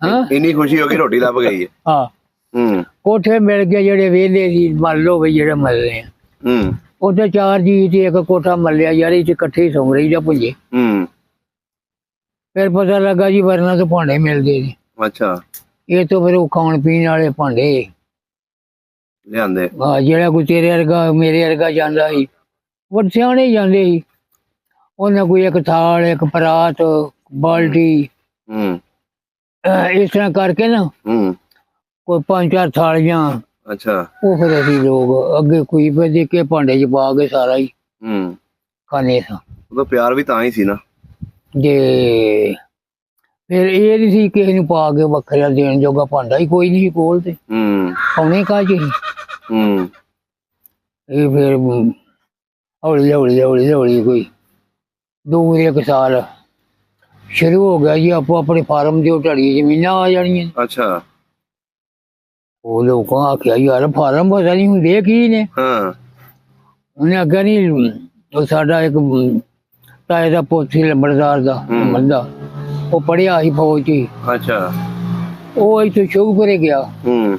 ਹਾਂ, ਇੰਨੀ ਖੁਸ਼ੀ ਹੋ ਗਈ ਰੋਟੀ ਲੱਭ ਗਈ ਹੈ। ਹਾਂ। ਹੂੰ। ਕੋਠੇ ਮਿਲ ਗਏ ਜਿਹੜੇ ਵਿਹਲੇ ਸੀ, ਮੰਨ ਲਓ ਵੀ ਜਿਹੜੇ ਮੱਲੇ ਆ। ਹੂੰ। ਉੱਥੇ 4 ਜੀ ਤੇ ਇੱਕ ਕੋਠਾ ਮੱਲਿਆ ਯਾਰ, ਇਹ 'ਚ ਇਕੱਠੇ ਹੀ ਸੌਂ ਰਹੀ ਜਾਂ ਪੁੰਜੇ। ਹੂੰ। ਫਿਰ ਪਤਾ ਲੱਗਾ ਜੀ ਵਰਨਾ ਤੋਂ ਭਾਂਡੇ ਮਿਲਦੇ ਨੇ। ਅੱਛਾ। ਇਹ ਤੋਂ ਫਿਰ ਉਹ ਖਾਣ ਪੀਣ ਵਾਲੇ ਭਾਂਡੇ ਲਿਆਂਦੇ। ਹਾਂ, ਜਿਹੜਾ ਕੋਈ ਤੇਰੇ ਵਰਗਾ ਮੇਰੇ ਵਰਗਾ ਜਾਂਦਾ ਸੀ, ਉਹ ਸਿਆਣੇ ਹੀ ਜਾਂਦੇ ਸੀ। ਉਹਨਾਂ ਕੋਈ ਇੱਕ ਥਾਲ, ਇੱਕ ਪਰਾਤ, ਬਾਲਟੀ, ਹੂੰ। ਇਸ ਤਰ੍ਹਾਂ ਕਰਕੇ ਨਾ ਹੂੰ। ਕੋਈ 5-4 ਥਾਲੀਆਂ। ਅੱਛਾ। ਉਹ ਫਿਰ ਅਸੀਂ ਲੋਕ ਅੱਗੇ ਕੋਈ ਪੇ ਦੇ ਕੇ ਭਾਂਡੇ 'ਚ ਪਾ ਕੇ ਸਾਰਾ ਹੀ ਹੂੰ। ਖਾਣੇ ਸਾਂ। ਉਦੋਂ ਪਿਆਰ ਵੀ ਤਾਂ ਹੀ ਸੀ ਨਾ। ਜੇ ਫਿਰ ਇਹ ਨਹੀਂ ਸੀ ਕਿਸੇ ਨੂੰ ਪਾ ਕੇ ਵੱਖਰਾ ਦੇਣ ਜੋਗਾ ਭਾਂਡਾ ਹੀ ਕੋਈ ਨਹੀਂ ਸੀ ਕੋਲ, ਤੇ ਹੂੰ। ਪਾਉਣੇ ਕਾਜ ਸੀ। ਹੂੰ। ਇਹ ਫਿਰ ਹੌਲੀ ਹੌਲੀ ਹੌਲੀ ਹੌਲੀ ਕੋਈ 2-1 ਸਾਲ ਸ਼ੁਰੂ ਹੋ ਗਿਆ ਜੀ, ਆਪੋ ਆਪਣੇ ਫਾਰਮ ਦੇ ਢੜੀ ਜ਼ਮੀਨਾਂ ਆ ਜਾਣੀਆਂ। ਅੱਛਾ। ਉਹ ਲੋਕਾਂ ਆਖਿਆ ਯਾਰ ਫਾਰਮ ਪਤਾ ਨਹੀਂ ਹੁੰਦੇ ਕੀ ਨੇ। ਹਾਂ। ਉਹਨੇ ਅੱਗੇ ਨਹੀਂ, ਉਹ ਸਾਡਾ ਇੱਕ ਤਾਏ ਦਾ ਪੁੱਤ ਸੀ ਲੰਬੜਦਾਰ ਦਾ ਬੰਦਾ, ਉਹ ਪੜਿਆ ਸੀ ਫੌਜ 'ਚ। ਅੱਛਾ। ਉਹ ਇੱਥੇ ਸ਼ੁਭਪੁਰੇ ਗਿਆ, ਹੂੰ।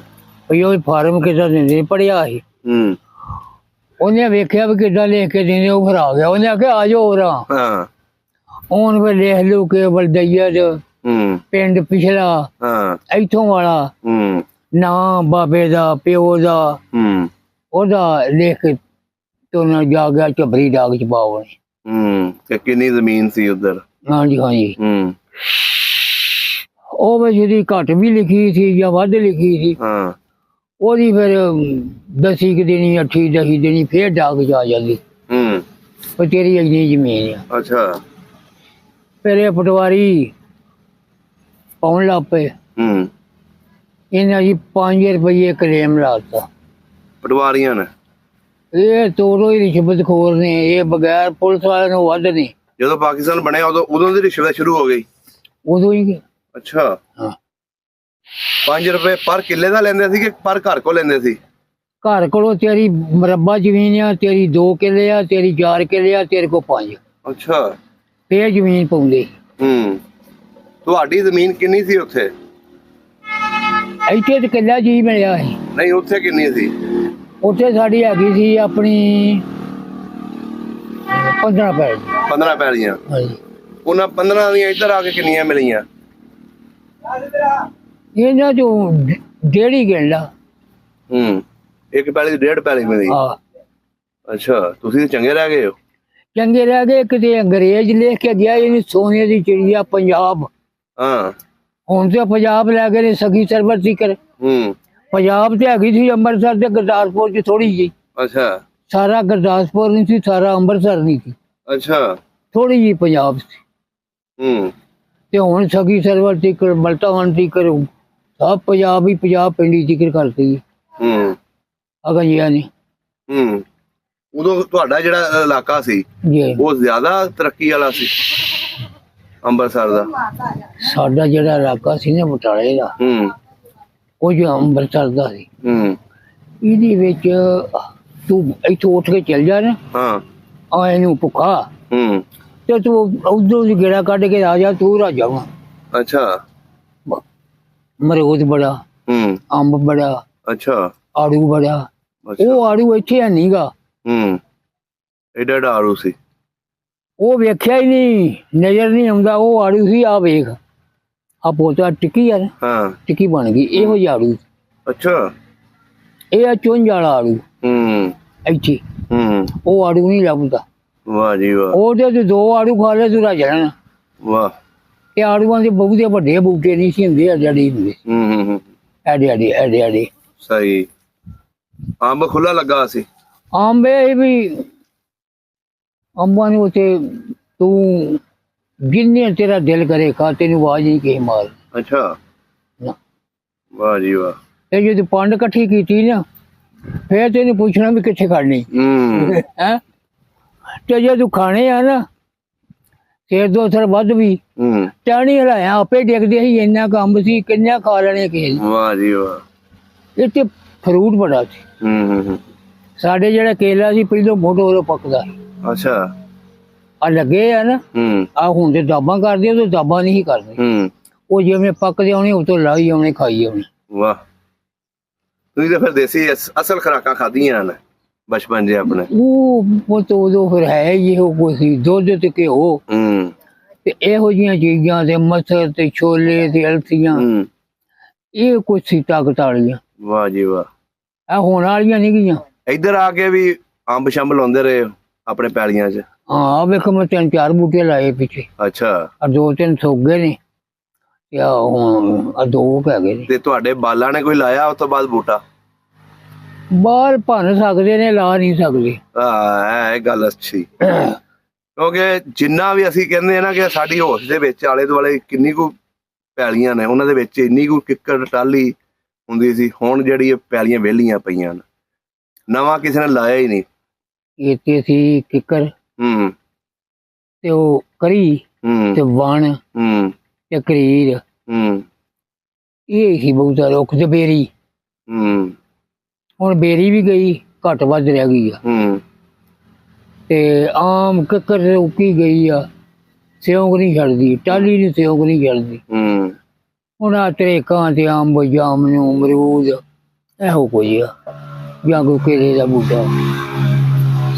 ਵੀ ਉਹ ਫਾਰਮ ਕਿੱਦਾਂ ਦਿੰਦੇ, ਪੜਿਆ ਸੀ। ਹੂੰ। ਉਹਨੇ ਵੇਖਿਆ ਵੀ ਕਿੱਦਾਂ ਲਿਖ ਕੇ ਦਿੰਦੇ, ਉਹ ਫਿਰ ਆ ਗਿਆ। ਉਹਨੇ ਆਖਿਆ ਆ ਜਾਓ ਹੋਰਾਂ। ਹਾਂ। ਉਹਨ ਫਿਰ ਲਿਖ ਲੂ ਕੇ ਬਲਦਈਆ ਹੂੰ। ਪਿੰਡ ਪਿਛਲਾ, ਹਾਂ। ਇੱਥੋਂ ਵਾਲਾ ਹੂੰ। ਨਾਂ, ਬਾਬੇ ਦਾ, ਪਿਓ ਦਾ, ਹੂੰ। ਉਹਦਾ ਲਿਖ ਕੇ ਤੇ ਉਹਨਾਂ ਜਾ ਗਿਆ ਝਬਰੀ ਡਾਕ 'ਚ ਪਾਉਣੇ। ਹੂੰ। ਤੇ ਕਿੰਨੀ ਜ਼ਮੀਨ ਸੀ ਉਧਰ? ਹਾਂਜੀ ਹਾਂਜੀ। ਹੂੰ। ਉਹ ਵੀ ਜਿਹੜੀ ਘੱਟ ਵੀ ਲਿਖੀ ਸੀ ਜਾਂ ਵੱਧ ਲਿਖੀ ਸੀ, ਹਾਂ। ਉਹਦੀ ਫਿਰ 10 ਕੁ ਦਿਨੀ 8-10 ਦਿਨੀ ਫੇਰ ਡਾਕ 'ਚ ਆ ਜਾਂਦੀ, ਹੂੰ। ਪਰ ਤੇਰੀ ਇੰਨੀ ਜ਼ਮੀਨ ਆ। ਅੱਛਾ। ਫਿਰ ਇਹ ਪਟਵਾਰੀ ਪਾਉਣ ਲੱਗ ਪਏ। ਹੂੰ। ਇਹਨਾਂ ਜੀ 5 ਰੁਪਏ ਕਲੇਮ ਲਾਤਾ। ਪਟਵਾਰੀਆਂ ਨੇ? ਇਹ ਤੋੜੋ ਹੀ ਰਿਸ਼ਵਤਖੋਰ ਨੇ, ਇਹ ਬਗੈਰ ਪੁਲਿਸ ਵਾਲਿਆਂ ਨੂੰ ਵੱਧ ਨੇ। ਜਦੋਂ ਪਾਕਿਸਤਾਨ ਬਣਿਆ ਉਦੋਂ ਦੀ ਰਿਸ਼ਵਤ ਸ਼ੁਰੂ ਹੋ ਗਈ? ਉਦੋਂ ਹੀ। ਅੱਛਾ। ਹਾਂ। 5 ਰੁਪਏ ਪਰ ਕਿੱਲੇ ਦਾ ਲੈਂਦੇ ਸੀ ਕਿ ਪਰ ਘਰ ਕੋ ਲੈਂਦੇ ਸੀ? ਘਰ ਕੋਲੋਂ ਤੇਰੀ ਮਰਬਾ ਜ਼ਮੀਨ ਆ, ਤੇਰੀ 2 ਕਿੱਲੇ ਆ, ਤੇਰੀ 4 ਕਿੱਲੇ ਆ, ਤੇਰੇ ਕੋਲ 5। ਅੱਛਾ। ਫੇਰ ਜ਼ਮੀਨ ਪਾਉਂਦੇ। ਹੂੰ। ਤੁਹਾਡੀ ਜ਼ਮੀਨ ਕਿੰਨੀ ਸੀ ਉੱਥੇ? ਇੱਥੇ ਤੇ ਕਿੱਲਾ ਜੀ ਮਿਲਿਆ ਸੀ। ਨਹੀਂ, ਉੱਥੇ ਕਿੰਨੀ ਸੀ? ਉੱਥੇ ਸਾਡੀ ਹੈਗੀ ਸੀ ਆਪਣੀ 15 ਪੈਲੀ। 15 ਪੈਲੀਆਂ? ਹਾਂਜੀ। ਉਹਨਾਂ 15 ਦੀਆਂ ਇੱਧਰ ਆ ਕੇ ਕਿੰਨੀਆਂ ਮਿਲੀਆਂ? ਇਹਨਾਂ ਚੋਂ 1.5 ਕਿੱਲਾ। ਹੂੰ। ਇੱਕ ਪੈਲੀ 1.5 ਪੈਲੀ ਮਿਲੀ? ਹਾਂ। ਅੱਛਾ, ਤੁਸੀਂ ਤਾਂ ਚੰਗੇ ਰਹਿ ਗਏ ਹੋ। ਚੰਗੇ ਰਹਿ ਗਏ। ਕਿਤੇ ਅੰਗਰੇਜ਼ ਲਿਖ ਕੇ ਗਿਆ ਇਹਨੂੰ ਸੋਨੇ ਦੀ ਚਿੜੀਆ ਪੰਜਾਬ। ਹਾਂ। ਹੁਣ ਤੇ ਪੰਜਾਬ ਲੈ ਗਏ ਨੇ ਸਗੀ ਸਰਬਤ ਜ਼ਿਕਰ। ਹੂੰ। ਪੰਜਾਬ ਤੇ ਹੈਗੀ ਸੀ ਅੰਮ੍ਰਿਤਸਰ ਤੇ ਗੁਰਦਾਸਪੁਰ ਚ ਥੋੜੀ ਜੀ। ਅੱਛਾ। ਸਾਰਾ ਗੁਰਦਾਸਪੁਰ ਨਹੀਂ ਸੀ, ਸਾਰਾ ਅੰਮ੍ਰਿਤਸਰ ਨਹੀਂ ਸੀ, ਅੱਛਾ। ਥੋੜੀ ਜੀ ਪੰਜਾਬ ਸੀ। ਹੂੰ। ਤੇ ਹੁਣ ਸਗੀ ਸਰਬਤ ਜ਼ਿਕਰ, ਮਲਤਾਨ ਜ਼ਿਕਰ, ਸਭ ਪੰਜਾਬ ਹੀ ਪੰਜਾਬ ਪਿੰਡੀ ਜ਼ਿਕਰ ਕਰਤੀ। ਹੂੰ। ਅਗੰਜਿਆ ਨੇ। ਹੂੰ। ਉਦੋਂ ਤੁਹਾਡਾ ਜਿਹੜਾ ਇਲਾਕਾ ਸੀ ਜੀ ਉਹ ਜ਼ਿਆਦਾ ਤਰੱਕੀ ਵਾਲਾ ਸੀ? ਅੰਮ੍ਰਿਤਸਰ ਦਾ। ਸਾਡਾ ਜਿਹੜਾ ਇਲਾਕਾ ਸੀ ਨਾ ਬਟਾਲੇ ਦਾ, ਉਹ ਜੋ ਅੰਮ੍ਰਿਤਸਰ ਦਾ ਸੀ, ਇਹਦੇ ਵਿੱਚ ਤੂੰ ਇੱਥੋਂ ਉੱਠ ਕੇ ਚੱਲ ਜਾ ਨਾ, ਆ ਇਹਨੂੰ ਭੁੱਖਾ ਤੇ ਤੂੰ ਉਧਰੋਂ ਦੀ ਗੇੜਾ ਕੱਢ ਕੇ ਆ ਜਾ, ਤੂੰ ਰਾਜਾ ਵਾ। ਅੱਛਾ। ਮਰੂਦ ਬੜਾ, ਅੰਬ ਬੜਾ, ਅੱਛਾ, ਆੜੂ ਬੜਾ। ਉਹ ਆੜੂ ਇੱਥੇ ਹੈ ਨੀਗਾ। ਏਡਾ ਏਡਾ ਆੜੂ ਸੀ, ਉਹ ਵੇਖਿਆ ਹੀ ਨਹੀਂ, ਨਜ਼ਰ ਨਹੀਂ ਆਉਂਦਾ। ਉਹ ਆੜੂ ਸੀ, ਆ ਵੇਖ ਆ ਪੋਤਾ ਟਿੱਕੀ ਆ ਨਾ, ਟਿੱਕੀ ਬਣ ਗਈ ਇਹੋ ਜਿਹੀ ਆੜੂ। ਅੱਛਾ। ਇਹ ਆ ਚੁੰਝ ਵਾਲਾ ਆੜੂ ਇੱਥੇ। ਉਹ ਆੜੂ ਨਹੀਂ ਲੱਭਦਾ। ਵਾਹ ਜੀ ਵਾਹ। ਉਹਦੇ ਤੇ 2 ਆੜੂ ਖਾ ਲੈ ਤੂੰ ਰੱਜ ਜਾਣਾ। ਵਾਹ। ਤੇ ਆੜੂਆਂ ਦੇ ਬਹੁਤੇ ਵੱਡੇ ਬੂਟੇ ਨਹੀਂ ਸੀ ਹੁੰਦੇ, ਅਜੜੀ ਹੁੰਦੇ ਐਡੇ ਐਡੇ ਐਡੇ ਐਡੇ। ਸਹੀ। ਅੰਬ ਖੁੱਲਾ ਲੱਗਾ ਸੀ। ਅੰਬ ਇਹ ਵੀ ਅੰਬਾਂ ਨੂੰ ਉੱਥੇ ਤੂੰ ਜਿੰਨੇ ਤੇਰਾ ਦਿਲ ਕਰੇ ਖਾ, ਤੈਨੂੰ ਆਵਾਜ਼ ਨਹੀਂ ਕਿਸੇ ਮਾਰ। ਅੱਛਾ। ਵਾਹ ਜੀ ਵਾਹ। ਇਹ ਜਦੋਂ ਪੰਡ ਇਕੱਠੀ ਕੀਤੀ ਨਾ, ਫੇਰ ਤੈਨੂੰ ਪੁੱਛਣਾ ਵੀ ਕਿੱਥੇ ਖੜਨੀ ਹੈ। ਤੇ ਜੇ ਤੂੰ ਖਾਣੇ ਆ ਨਾ, ਫੇਰ 2 ਥਰ ਵੱਧ ਵੀ ਟਾਣੀ ਹਲਾਇਆ ਆਪੇ ਡਿੱਗਦੇ ਸੀ। ਇੰਨਾ ਕੰਮ ਸੀ, ਕਿੰਨਾ ਖਾ ਲੈਣੇ ਕਿਸੇ ਨੇ। ਵਾਹ ਜੀ ਵਾਹ। ਇੱਥੇ ਫਰੂਟ ਬੜਾ ਸੀ। ਸਾਡੇ ਜਿਹੜਾ ਕੇਲਾ ਸੀ ਪਹਿਲੋਂ ਮੋਟੋ ਉਦੋਂ ਪੱਕਦਾ ਸੀ। ਅੱਛਾ। ਆ ਲੱਗੇ ਆ ਨਾ, ਆ ਹੁਣ ਤੇ ਦਾਬਾਂ ਕਰਦੇ, ਉਹ ਦਾਬਾਂ ਨਹੀਂ ਕਰਦੇ। ਉਹ ਜਿਵੇਂ ਪੱਕਦੇ ਆਉਣੇ ਉਤੋਂ ਲਾਈ ਆਉਣੇ, ਖਾਈ ਆਉਣੇ। ਵਾਹ। ਤੁਸੀਂ ਤਾਂ ਫਿਰ ਦੇਸੀ ਅਸਲ ਖੁਰਾਕਾਂ ਖਾਧੀਆਂ ਨੇ ਬਚਪਨ ਜੇ ਆਪਣੇ। ਉਹ ਤਾਂ ਉਦੋਂ ਫਿਰ ਹੈ ਹੀ ਇਹੋ ਕੁਛ ਸੀ, ਦੁੱਧ ਤੇ ਘਿਓ ਤੇ ਇਹੋ ਜਿਹੀਆਂ ਚੀਜ਼ਾਂ ਤੇ ਮਸਰ ਤੇ ਛੋਲੇ ਤੇ ਅਲਸੀਆਂ, ਇਹ ਕੁਛ ਸੀ ਤਾਕਤ ਵਾਲੀਆਂ। ਵਾਹ ਜੀ ਵਾਹ। ਆ ਹੋਣ ਵਾਲੀਆਂ ਨਹੀਂ ਗਈਆਂ। ਇੱਧਰ ਆ ਕੇ ਵੀ ਅੰਬ ਸ਼ੰਬ ਲਾਉਂਦੇ ਰਹੇ ਆਪਣੇ ਪੈਲੀਆਂ 'ਚ? ਹਾਂ, ਵੇਖ ਮੈਂ 3-4 ਬੂਟੇ ਲਾਏ ਪਿੱਛੇ। ਅੱਛਾ। ਆ 2-3 ਸੁੱਕ ਗਏ ਨੇ ਤੇ ਆ ਹੁਣ ਆ 2 ਪੈ ਗਏ ਨੇ। ਤੇ ਤੁਹਾਡੇ ਬਾਲਾਂ ਨੇ ਕੋਈ ਲਾਇਆ ਉਸ ਤੋਂ ਬਾਅਦ ਬੂਟਾ? ਬਾਹਰ ਭੰਨ ਸਕਦੇ ਨੇ, ਲਾ ਨਹੀਂ ਸਕਦੇ। ਇਹ ਗੱਲ ਅੱਛੀ। ਕਿਉਂਕਿ ਜਿੰਨਾ ਵੀ ਅਸੀਂ ਕਹਿੰਦੇ ਆ ਨਾ ਕਿ ਸਾਡੀ ਹੋਸ਼ ਦੇ ਵਿੱਚ ਆਲੇ ਦੁਆਲੇ ਕਿੰਨੀ ਕੁ ਪੈਲੀਆਂ ਨੇ, ਉਹਨਾਂ ਦੇ ਵਿੱਚ ਇੰਨੀ ਕੁ ਕਿੱਕਰ ਟਾਹਲੀ ਹੁੰਦੀ ਸੀ। ਹੁਣ ਜਿਹੜੀ ਇਹ ਪੈਲੀਆਂ ਵਿਹਲੀਆਂ ਪਈਆਂ ਨੇ, ਨਵਾਂ ਕਿਸੇ ਨੇ ਲਾਇਆ ਹੀ ਨਹੀਂ। ਇੱਥੇ ਸੀ ਕਿੱਕਰ ਤੇ ਉਹ ਕਰੀ ਤੇ ਵਣ ਤੇ ਕਰੀਰ, ਇਹ ਸੀ ਬਹੁਤਾ ਰੁੱਖ ਤੇ ਬੇਰੀ। ਹੁਣ ਬੇਰੀ ਵੀ ਗਈ, ਘੱਟ ਵੱਧ ਰਹਿ ਗਈ ਆ। ਤੇ ਆਮ ਕਿੱਕਰ ਤੇ ਉੱਕੀ ਗਈ ਆ, ਸਿਉਂਕ ਨਹੀਂ ਛੱਡਦੀ, ਟਾਹਲੀ ਨਹੀਂ ਸਿਉਂਕ ਨਹੀਂ ਛੱਡਦੀ। ਹੁਣ ਆ ਤਰੇਕਾਂ ਤੇ ਅੰਬ, ਜਾਮਨੂੰ, ਅਮਰੂਦ ਇਹੋ ਕੁਝ ਆ, ਜਾਂ ਕੋਈ ਕੇਲੇ ਦਾ ਬੂਟਾ,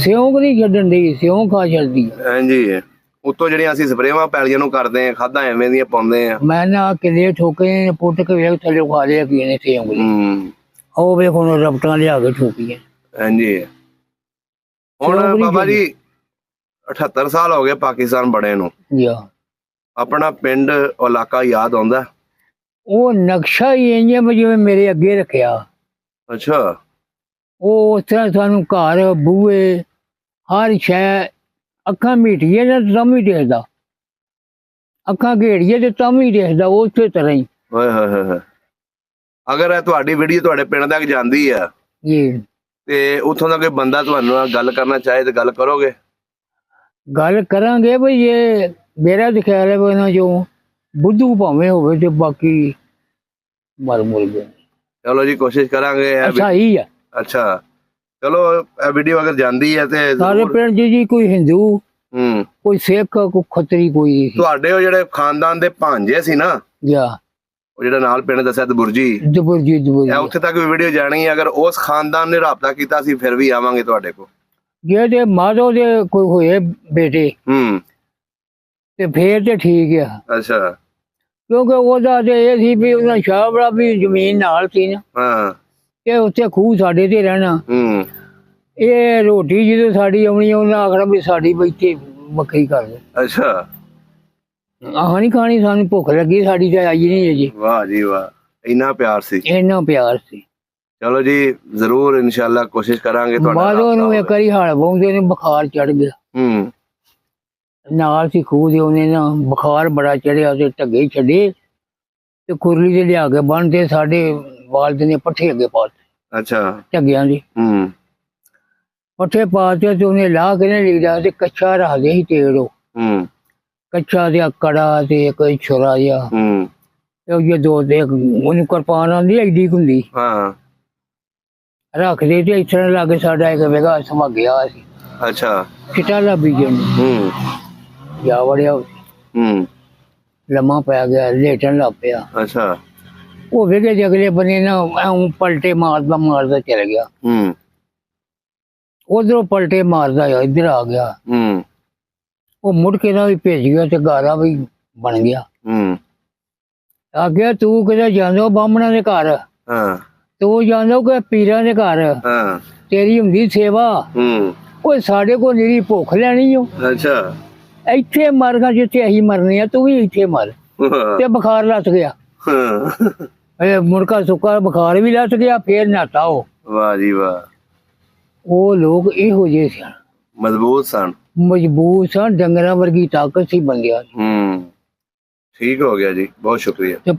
ਸਿਉਂਕ ਨਹੀਂ ਛੱਡਣ ਦੀ, ਸਿਉਂਕ ਖਾ ਛੱਡਦੀ। ਹਾਂਜੀ। ਉੱਤੋਂ ਜਿਹੜੀਆਂ ਅਸੀਂ ਸਪਰੇਵਾਂ ਪੈਲੀਆਂ ਨੂੰ ਕਰਦੇ ਆ, ਖਾਦਾਂ ਐਵੇਂ ਦੀਆਂ ਪਾਉਂਦੇ ਆ। ਮੈਂ ਨਾ ਕਿਲੇ ਠੋਕੇ ਪੁੱਟ ਕੇ ਵੇਖ ਥੱਲੇ ਖਾ ਲਿਆ ਕੀ ਨੇ ਸਿਉਂਕ ਦੀ। ਉਹ ਵੇਖ ਹੁਣ ਰਬਟਾਂ ਲਿਆ ਕੇ ਠੋਕੀਆਂ। ਹਾਂਜੀ। ਹੁਣ ਬਾਬਾ ਜੀ 78 ਸਾਲ ਹੋ ਗਏ ਪਾਕਿਸਤਾਨ ਬਣੇ ਨੂੰ, ਆਪਣਾ ਪਿੰਡ ਇਲਾਕਾ ਯਾਦ ਆਉਂਦਾ? ਉਹ ਨਕਸ਼ਾ ਹੀ ਇੰਜ ਜਿਵੇਂ ਮੇਰੇ ਅੱਗੇ ਰੱਖਿਆ। ਅੱਛਾ। ਉਹ ਉਸ ਤਰ੍ਹਾਂ ਸਾਨੂੰ ਘਰ, ਬੂਹੇ, ਹਰ ਸ਼ੈ, ਅੱਖਾਂ ਮੀਟੀਏ ਨਾ ਤਾਂ ਵੀ ਦੇਖਦਾ, ਅੱਖਾਂ ਘੇੜੀਏ ਤੇ ਤਾਂ ਵੀ ਦੇਖਦਾ, ਉਸੇ ਤਰ੍ਹਾਂ ਹੀ। ਅਗਰ ਇਹ ਤੁਹਾਡੀ ਵੀਡੀਓ ਤੁਹਾਡੇ ਪਿੰਡ ਤੱਕ ਜਾਂਦੀ ਆ ਤੇ ਉੱਥੋਂ ਦਾ ਕੋਈ ਬੰਦਾ ਤੁਹਾਨੂੰ ਨਾਲ ਗੱਲ ਕਰਨਾ ਚਾਹੇ ਤੇ ਗੱਲ ਕਰੋਗੇ? ਗੱਲ ਕਰਾਂਗੇ ਬਈ। ਇਹ ਮੇਰਾ ਤਾਂ ਖਿਆਲ ਹੈ ਇਹਨਾਂ ਚੋਂ ਬੁੱਧੂ ਭਾਵੇਂ ਹੋਵੇ ਤੇ ਬਾਕੀ ਮਰ ਮੁਰ ਗਏ। ਚਲੋ ਜੀ, ਕੋਸ਼ਿਸ਼ ਕਰਾਂਗੇ। ਸਹੀ ਆ। ਅੱਛਾ, ਚਲੋ ਇਹ ਵੀਡੀਓ ਅਗਰ ਜਾਂਦੀ ਹੈ ਤੇ ਸਾਰੇ ਪਿੰਡ ਜੀ ਕੋਈ ਹਿੰਦੂ, ਕੋਈ ਸਿੱਖ, ਕੋਈ ਖੱਤਰੀ, ਕੋਈ ਤੁਹਾਡੇ ਉਹ ਜਿਹੜੇ ਖਾਨਦਾਨ ਦੇ ਭਾਂਜੇ ਸੀ ਨਾ, ਉਹ ਜਿਹੜਾ ਨਾਲ ਪਿੰਡ ਦੱਸਿਆ ਦਬੁਰਜੀ, ਉੱਥੇ ਤੱਕ ਵੀ ਵੀਡੀਓ ਜਾਣੀ ਹੈ। ਅਗਰ ਉਸ ਖਾਨਦਾਨ ਨੇ ਰਾਬਤਾ ਕੀਤਾ ਸੀ ਫਿਰ ਵੀ ਆਵਾਂਗੇ ਤੁਹਾਡੇ ਕੋਲ। ਜੇ ਤੇ ਮਾਧੋ ਦੇ ਕੋਈ ਹੋਏ ਬੇਟੇ ਤੇ ਫੇਰ ਤੇ ਠੀਕ ਆ। ਅੱਛਾ। ਕਿਉਂਕਿ ਉਹਦਾ ਤੇ ਇਹ ਸੀ ਵੀ ਉਹਨਾਂ ਸ਼ਾਹਬੜਾ ਵੀ ਜ਼ਮੀਨ ਨਾਲ ਸੀ ਨਾ, ਤੇ ਉੱਥੇ ਖੂਹ ਸਾਡੇ ਤੇ ਰਹਿਣਾ। ਇਹ ਰੋਟੀ ਜਦੋਂ ਸਾਡੀ ਆਉਣੀ, ਉਹਨਾਂ ਆਖਣਾ ਵੀ ਸਾਡੀ ਬੈਠੇ ਵੱਖਰੀ ਕਰ ਦੇ। ਅੱਛਾ। ਆਹ ਨਹੀਂ ਖਾਣੀ, ਸਾਨੂੰ ਭੁੱਖ ਲੱਗੀ, ਸਾਡੀ ਤਾਂ ਆਈ ਨਹੀਂ ਜੀ। ਵਾਹ ਜੀ ਵਾਹ, ਇੰਨਾ ਪਿਆਰ ਸੀ। ਇੰਨਾ ਪਿਆਰ ਸੀ। ਚਲੋ ਜੀ, ਜ਼ਰੂਰ ਇਨਸ਼ਾਅੱਲਾ ਕੋਸ਼ਿਸ਼ ਕਰਾਂਗੇ। ਬਾਦੋਂ ਨੂੰ ਇੱਕ ਵਾਰੀ ਹਲ ਵਾਉਂਦੇ ਨੇ, ਬੁਖਾਰ ਚੜ ਗਿਆ। ਨਾਲ ਸੀ ਖੂਹ ਦੇ, ਉਹਨੇ ਨਾ ਬੁਖਾਰ ਬੜਾ ਚੜਿਆ ਤੇ ਢੱਗੇ ਛੱਡੇ ਤੇ ਕੁਰਲੀ ਦੇ ਲਿਆ ਕੇ ਬੰਨ੍ਹਦੇ। ਸਾਡੇ ਵਾਲਦ ਨੇ ਪੱਠੇ ਅੱਗੇ ਪਾਤੇ। ਅੱਛਾ। ਢੱਗਿਆਂ ਦੇ ਪੱਠੇ ਪਾਤੇ ਤੇ ਉਹਨੇ ਲਾਹ ਕੇ ਨਾ ਲੀੜਾ ਤੇ ਕੱਚਾ ਰੱਖਦੇ ਸੀ ਤੇੜ ਉਹ, ਕੱਚਾ ਜਿਹਾ ਕੜਾ ਤੇ ਇੱਕ ਛੁਰਾ ਜਿਹਾ ਹੂੰ ਉਹ ਜੇ ਦੋ ਤੇ ਉਹਨੂੰ ਕਿਰਪਾਨ ਆਉਂਦੀ ਐਡੀ ਕੁ ਹੁੰਦੀ ਹਾਂ ਰੱਖਦੇ ਤੇ ਇਸ ਤਰ੍ਹਾਂ ਲੱਗ ਸਾਡਾ ਇੱਕ ਵੇਗਾ ਸਮਾ ਗਿਆ ਸੀ ਅੱਛਾ ਚਿੱਟਾ ਲਾ ਬੀਜਣ ਨੂੰ ਹੂੰ ਜਾ ਵੜਿਆ ਹੂੰ ਲੰਮਾ ਪੈ ਗਿਆ ਲੇਟਣ ਲੱਗ ਪਿਆ ਅੱਛਾ ਉਹ ਵੇਗੇ ਦੇ ਅਗਲੇ ਬੰਨੇ ਨਾ ਐਂ ਪਲਟੇ ਮਾਰਦਾ ਚਲ ਗਿਆ ਹੂੰ ਉਧਰੋਂ ਪਲਟੇ ਮਾਰਦਾ ਇੱਧਰ ਆ ਗਿਆ ਹੂੰ ਉਹ ਮੁੜ ਕੇ ਨਾ ਵੀ ਭੇਜ ਗਿਆ ਤੇ ਗਾਰਾ ਵੀ ਬਣ ਗਿਆ ਹੂੰ ਆ ਗਿਆ ਤੂੰ ਕਿਤੇ ਜਾਂਦਾ ਬਾਹਮਣਾਂ ਦੇ ਘਰ ਹਾਂ ਤੂੰ ਜਾਂਦਾ ਕਿ ਪੀਰਾਂ ਦੇ ਘਰ ਹਾਂ ਤੇਰੀ ਹੁੰਦੀ ਸੇਵਾ ਹੂੰ ਉਹ ਸਾਡੇ ਕੋਲ ਨਿਰੀ ਭੁੱਖ ਲੈਣੀ ਓ ਅੱਛਾ ਇੱਥੇ ਮਰਗਾ ਜਿੱਥੇ ਅਸੀਂ ਮਰਨੇ ਆ ਤੂੰ ਵੀ ਇੱਥੇ ਮਰ ਤੇ ਬੁਖਾਰ ਲੱਥ ਗਿਆ ਹਾਂ ਇਹ ਮੁੜਕਾ ਸੁੱਕਾ ਬੁਖਾਰ ਵੀ ਲੱਥ ਗਿਆ ਫੇਰ ਨਹਾਤਾ ਉਹ ਵਾਹ ਜੀ ਵਾਹ ਉਹ ਲੋਕ ਇਹੋ ਜਿਹੇ ਸਨ ਮਜ਼ਬੂਤ ਸਨ ਮਜ਼ਬੂਤ ਸਨ ਡੰਗਰਾਂ ਵਰਗੀ ਤਾਕਤ ਸੀ ਬੰਦਿਆਂ ਦੀ। ਠੀਕ ਹੋ ਗਿਆ ਜੀ ਬਹੁਤ ਸ਼ੁਕਰੀਆ ਤੇ